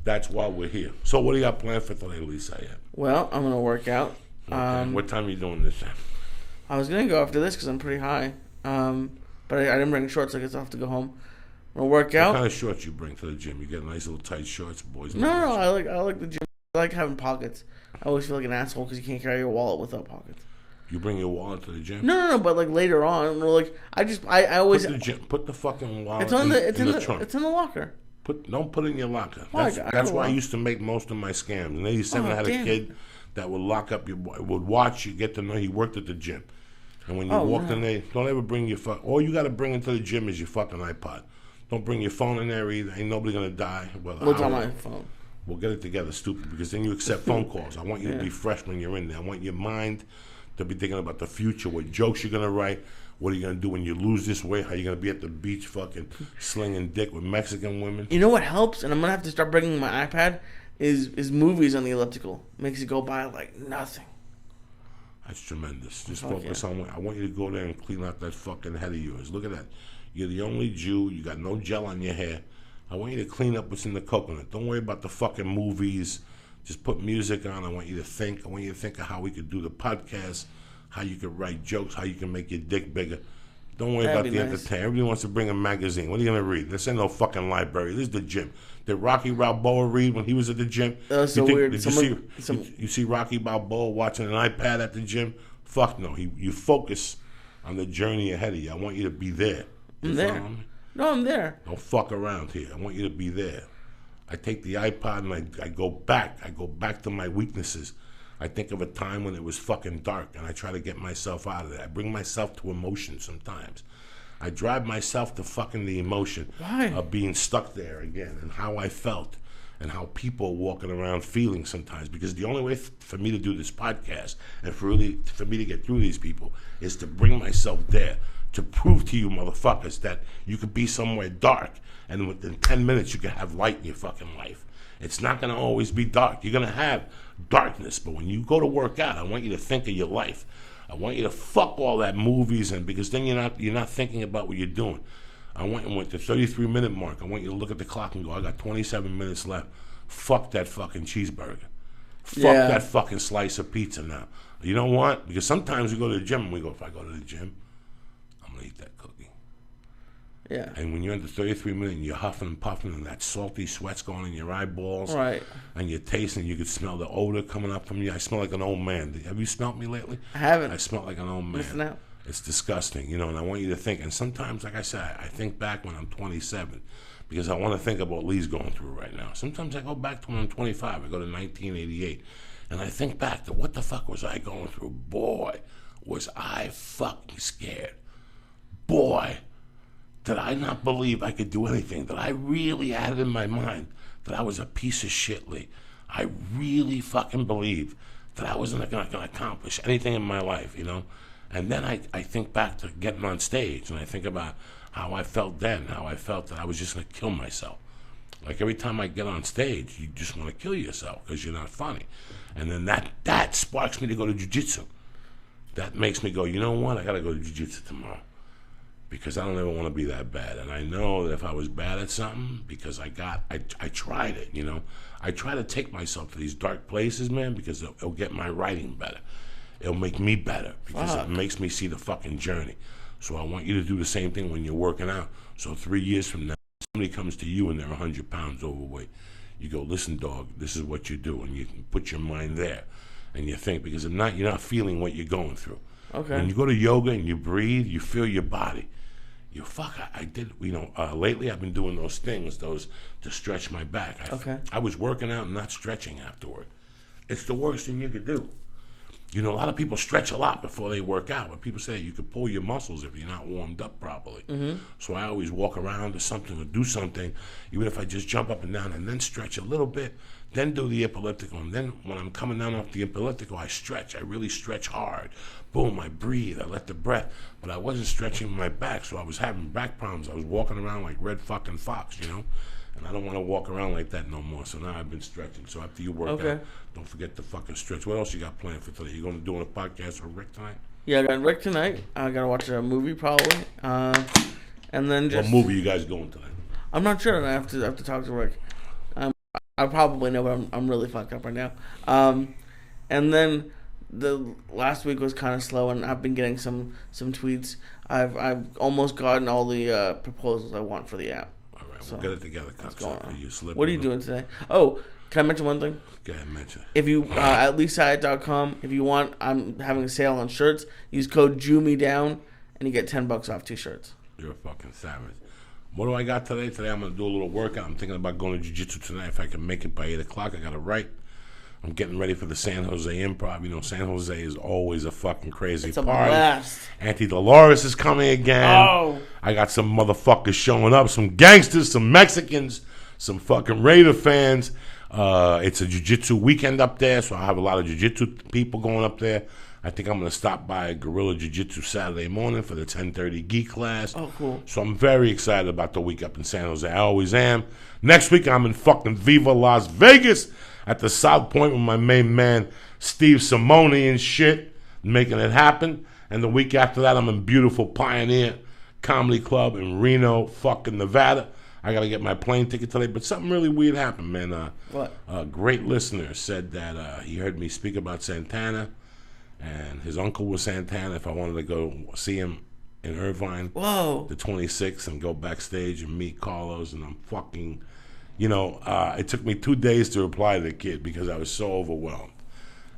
That's why we're here. So what do you got planned for today, Lee Syatt? Well, I'm going to work out. Okay. What time are you doing this at? I was going to go after this because I'm pretty high. But I didn't bring shorts. I guess I'll have to go home. I'm going to work out. What kind of shorts you bring to the gym? You get nice little tight shorts, boys. No, I like the gym. I like having pockets. I always feel like an asshole because you can't carry your wallet without pockets. You bring your wallet to the gym? No, but like later on, like I always put the fucking wallet it's in the trunk. It's in the locker. Don't put it in your locker. Why? That's why I used to make most of my scams. In '87, I had a kid that would lock up would watch you, get to know he worked at the gym. And when you walked in there, don't ever bring your all you got to bring into the gym is your fucking iPod. Don't bring your phone in there either. Ain't nobody gonna die. What's on my phone? We'll get it together, stupid, because then you accept phone calls. I want you to be fresh when you're in there. I want your mind to be thinking about the future, what jokes you're going to write, what are you going to do when you lose this weight, how you going to be at the beach fucking slinging dick with Mexican women. You know what helps, and I'm going to have to start bringing my iPad, is movies on the elliptical. Makes it go by like nothing. That's tremendous. Just focus on I want you to go there and clean out that fucking head of yours. Look at that. You're the only Jew. You got no gel on your hair. I want you to clean up what's in the coconut. Don't worry about the fucking movies. Just put music on. I want you to think. I want you to think of how we could do the podcast, how you could write jokes, how you can make your dick bigger. Don't worry about the entertainment. Everybody wants to bring a magazine. What are you going to read? This ain't no fucking library. This is the gym. Did Rocky Balboa read when he was at the gym? That's so weird. You see Rocky Balboa watching an iPad at the gym? Fuck no. You focus on the journey ahead of you. I want you to be there. I'm there. No, I'm there. Don't fuck around here. I want you to be there. I take the iPod and I go back. I go back to my weaknesses. I think of a time when it was fucking dark and I try to get myself out of it. I bring myself to emotion sometimes. I drive myself to fucking the emotion of being stuck there again and how I felt and how people are walking around feeling sometimes. Because the only way for me to do this podcast and for me to get through these people is to bring myself there. To prove to you motherfuckers that you could be somewhere dark and within 10 minutes you can have light in your fucking life. It's not going to always be dark. You're going to have darkness, but when you go to work out, I want you to think of your life. I want you to fuck all that movies and because then you're not thinking about what you're doing. I want you at the 33-minute mark. I want you to look at the clock and go, I got 27 minutes left. Fuck that fucking cheeseburger. Fuck that fucking slice of pizza now. You know what? Because sometimes we go to the gym and we go, if I go to the gym, eat that cookie. Yeah. And when you're in the 33-minute and you're huffing and puffing and that salty sweat's going in your eyeballs. Right. And you're tasting, you can smell the odor coming up from you. I smell like an old man. Have you smelled me lately? I haven't. I smell like an old man. Listen out. It's disgusting, and I want you to think. And sometimes, like I said, I think back when I'm 27 because I want to think about what Lee's going through right now. Sometimes I go back to when I'm 25. I go to 1988. And I think back to what the fuck was I going through? Boy, was I fucking scared. Boy, did I not believe I could do anything, that I really had it in my mind that I was a piece of shit, Lee. I really fucking believed that I wasn't going to accomplish anything in my life, you know? And then I think back to getting on stage, and I think about how I felt then, how I felt that I was just going to kill myself. Like every time I get on stage, you just want to kill yourself because you're not funny. And then that sparks me to go to jiu-jitsu. That makes me go, you know what? I got to go to jiu-jitsu tomorrow because I don't ever want to be that bad. And I know that if I was bad at something, because I tried it, you know. I try to take myself to these dark places, man, because it'll get my writing better. It'll make me better because it makes me see the fucking journey. So I want you to do the same thing when you're working out. So 3 years from now, somebody comes to you and they're 100 pounds overweight. You go, listen, dog, this is what you do. And you can put your mind there. And you think, because if not, you're not feeling what you're going through. Okay. When you go to yoga and you breathe, you feel your body. I did, you know, lately I've been doing those things, to stretch my back. I was working out and not stretching afterward. It's the worst thing you could do. You know, a lot of people stretch a lot before they work out, but people say you could pull your muscles if you're not warmed up properly. Mm-hmm. So I always walk around to something or do something, even if I just jump up and down and then stretch a little bit, then do the elliptical. And then when I'm coming down off the elliptical, I stretch. I really stretch hard. Boom, I breathe. I let the breath. But I wasn't stretching my back, so I was having back problems. I was walking around like Red fucking Fox, you know? And I don't want to walk around like that no more. So now I've been stretching. So after you work out, don't forget to fucking stretch. What else you got planned for today? You going to do a podcast with Rick tonight? Yeah, I got Rick tonight. I got to watch a movie probably. And then just... What movie you guys going tonight? I'm not sure. I have to talk to Rick. I probably know, but I'm really fucked up right now. And then the last week was kind of slow, and I've been getting some tweets. I've almost gotten all the proposals I want for the app. All right, we'll get it together. What are you doing today? Oh, can I mention one thing? Go ahead, mention. If you at leesyatt.com, if you want, I'm having a sale on shirts. Use code JewMeDown, and you get $10 off 2 shirts. You're a fucking savage. What do I got today? Today I'm going to do a little workout. I'm thinking about going to jiu-jitsu tonight. If I can make it by 8 o'clock, I got to write. I'm getting ready for the San Jose Improv. You know, San Jose is always a fucking crazy it's a party. Blast. Auntie Dolores is coming again. Oh. I got some motherfuckers showing up. Some gangsters, some Mexicans, some fucking Raider fans. It's a jiu-jitsu weekend up there, so I have a lot of jiu-jitsu people going up there. I think I'm going to stop by Guerrilla Jiu-Jitsu Saturday morning for the 10:30 gi class. Oh, cool. So I'm very excited about the week up in San Jose. I always am. Next week, I'm in fucking Viva Las Vegas at the South Point with my main man, Steve Simone and shit, making it happen. And the week after that, I'm in beautiful Pioneer Comedy Club in Reno, fucking Nevada. I got to get my plane ticket today. But something really weird happened, man. What? A great listener said that he heard me speak about Santana. And his uncle was Santana. If I wanted to go see him in Irvine, whoa, the 26th, and go backstage and meet Carlos, and I'm fucking, you know, it took me 2 days to reply to the kid because I was so overwhelmed.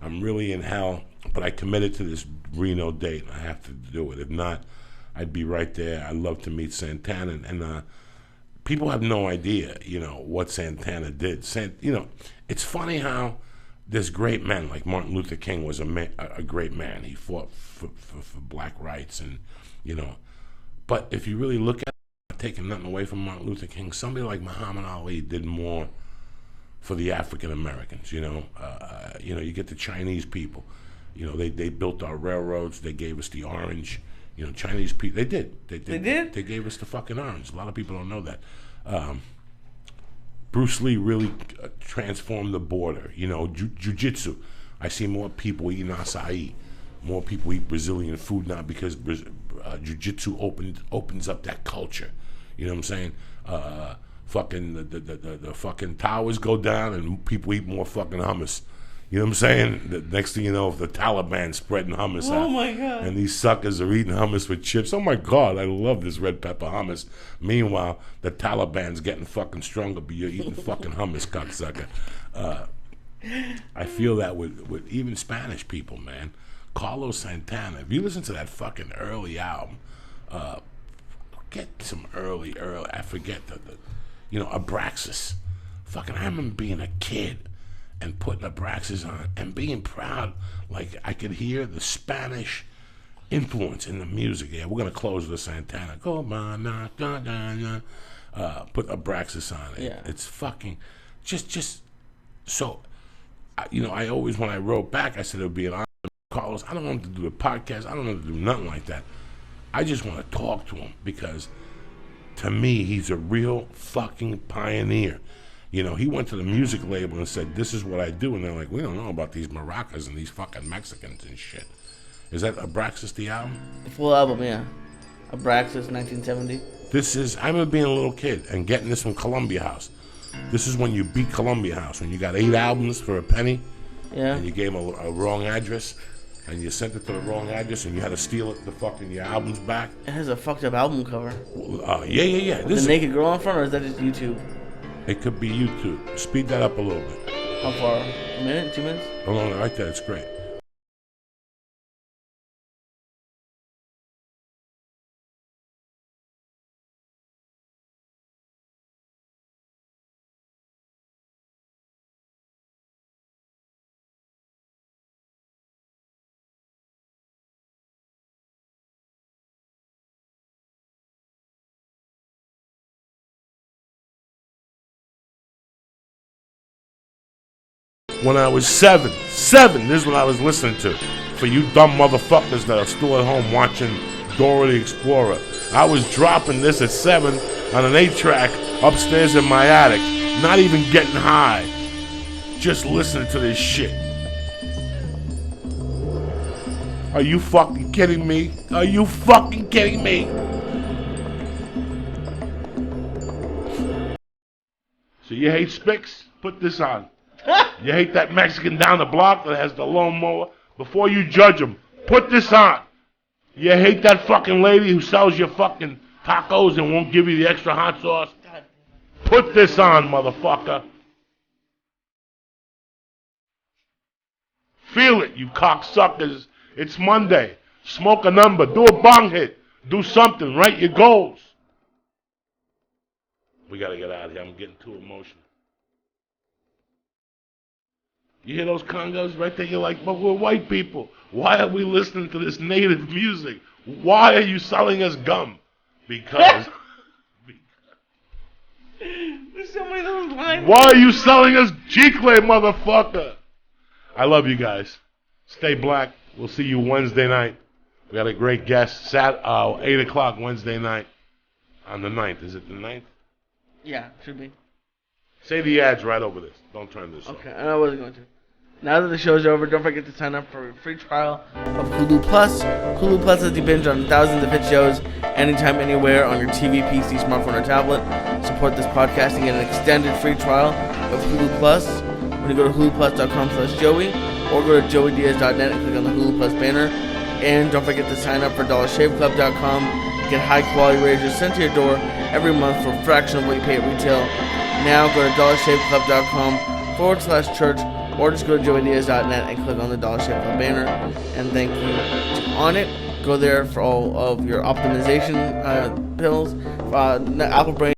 I'm really in hell, but I committed to this Reno date, and I have to do it. If not, I'd be right there. I'd love to meet Santana, and people have no idea, you know, what Santana did. You know, it's funny how there's great men, like Martin Luther King was a great man. He fought for black rights, and, you know. But if you really look at it, taking nothing away from Martin Luther King, somebody like Muhammad Ali did more for the African Americans, you know. You get the Chinese people. You know, they built our railroads. They gave us the orange. You know, Chinese people, they did. They did? They gave us the fucking orange. A lot of people don't know that. Bruce Lee really transformed the border. You know, jiu-jitsu. I see more people eating acai. More people eat Brazilian food now because jiu-jitsu opens up that culture. You know what I'm saying? Fucking the fucking towers go down and people eat more fucking hummus. You know what I'm saying? The next thing you know, the Taliban spreading hummus out. Oh, my God. And these suckers are eating hummus with chips. Oh, my God, I love this red pepper hummus. Meanwhile, the Taliban's getting fucking stronger, but you're eating fucking hummus, cocksucker. I feel that with even Spanish people, man. Carlos Santana, if you listen to that fucking early album, get some early, I forget Abraxas. Fucking, I remember being a kid and putting Abraxas on and being proud. Like, I could hear the Spanish influence in the music. Yeah, we're going to close with Santana. Go, put Abraxas on it. Yeah. It's fucking, just so, I always, when I wrote back, I said it would be an honor. Carlos, I don't want him to do a podcast. I don't want him to do nothing like that. I just want to talk to him because, to me, he's a real fucking pioneer. He went to the music label and said, this is what I do. And they're like, we don't know about these maracas and these fucking Mexicans and shit. Is that Abraxas, the album? The full album, yeah. Abraxas, 1970. I remember being a little kid and getting this from Columbia House. This is when you beat Columbia House, when you got 8 albums for a penny. Yeah. And you gave them a wrong address. And you sent it to the wrong address, and you had to steal it, your albums back. It has a fucked up album cover. Yeah. The naked girl on front, or is that just YouTube? It could be YouTube. Speed that up a little bit. How far? A minute? 2 minutes? Oh, no, right there. It's great. When I was seven, this is what I was listening to. For you dumb motherfuckers that are still at home watching Dora the Explorer. I was dropping this at 7 on an 8-track upstairs in my attic. Not even getting high. Just listening to this shit. Are you fucking kidding me? Are you fucking kidding me? So you hate Spix? Put this on. You hate that Mexican down the block that has the lawnmower? Before you judge him, put this on. You hate that fucking lady who sells you fucking tacos and won't give you the extra hot sauce? Put this on, motherfucker. Feel it, you cocksuckers. It's Monday. Smoke a number. Do a bong hit. Do something. Write your goals. We gotta get out of here. I'm getting too emotional. You hear those congos right there? You're like, but we're white people. Why are we listening to this native music? Why are you selling us gum? Because. There's so many of those lines. Why are you selling us chicle, motherfucker? I love you guys. Stay black. We'll see you Wednesday night. We got a great guest. 8 o'clock Wednesday night. On the 9th. Is it the 9th? Yeah, should be. Say the ads right over this. Don't turn this off. Okay, I wasn't going to. Now that the show's over, don't forget to sign up for a free trial of Hulu Plus. Hulu Plus lets you binge on thousands of hit shows anytime, anywhere on your TV, PC, smartphone, or tablet. Support this podcast and get an extended free trial of Hulu Plus when you go to huluplus.com/Joey or go to joeydiaz.net and click on the Hulu Plus banner. And don't forget to sign up for dollarshaveclub.com. Get high-quality razors sent to your door every month for a fraction of what you pay at retail. Now go to dollarshaveclub.com/church or just go to joeydiaz.net and click on the Dollar Shave Club banner. And thank you to Onnit. Go there for all of your optimization pills, Apple Brain.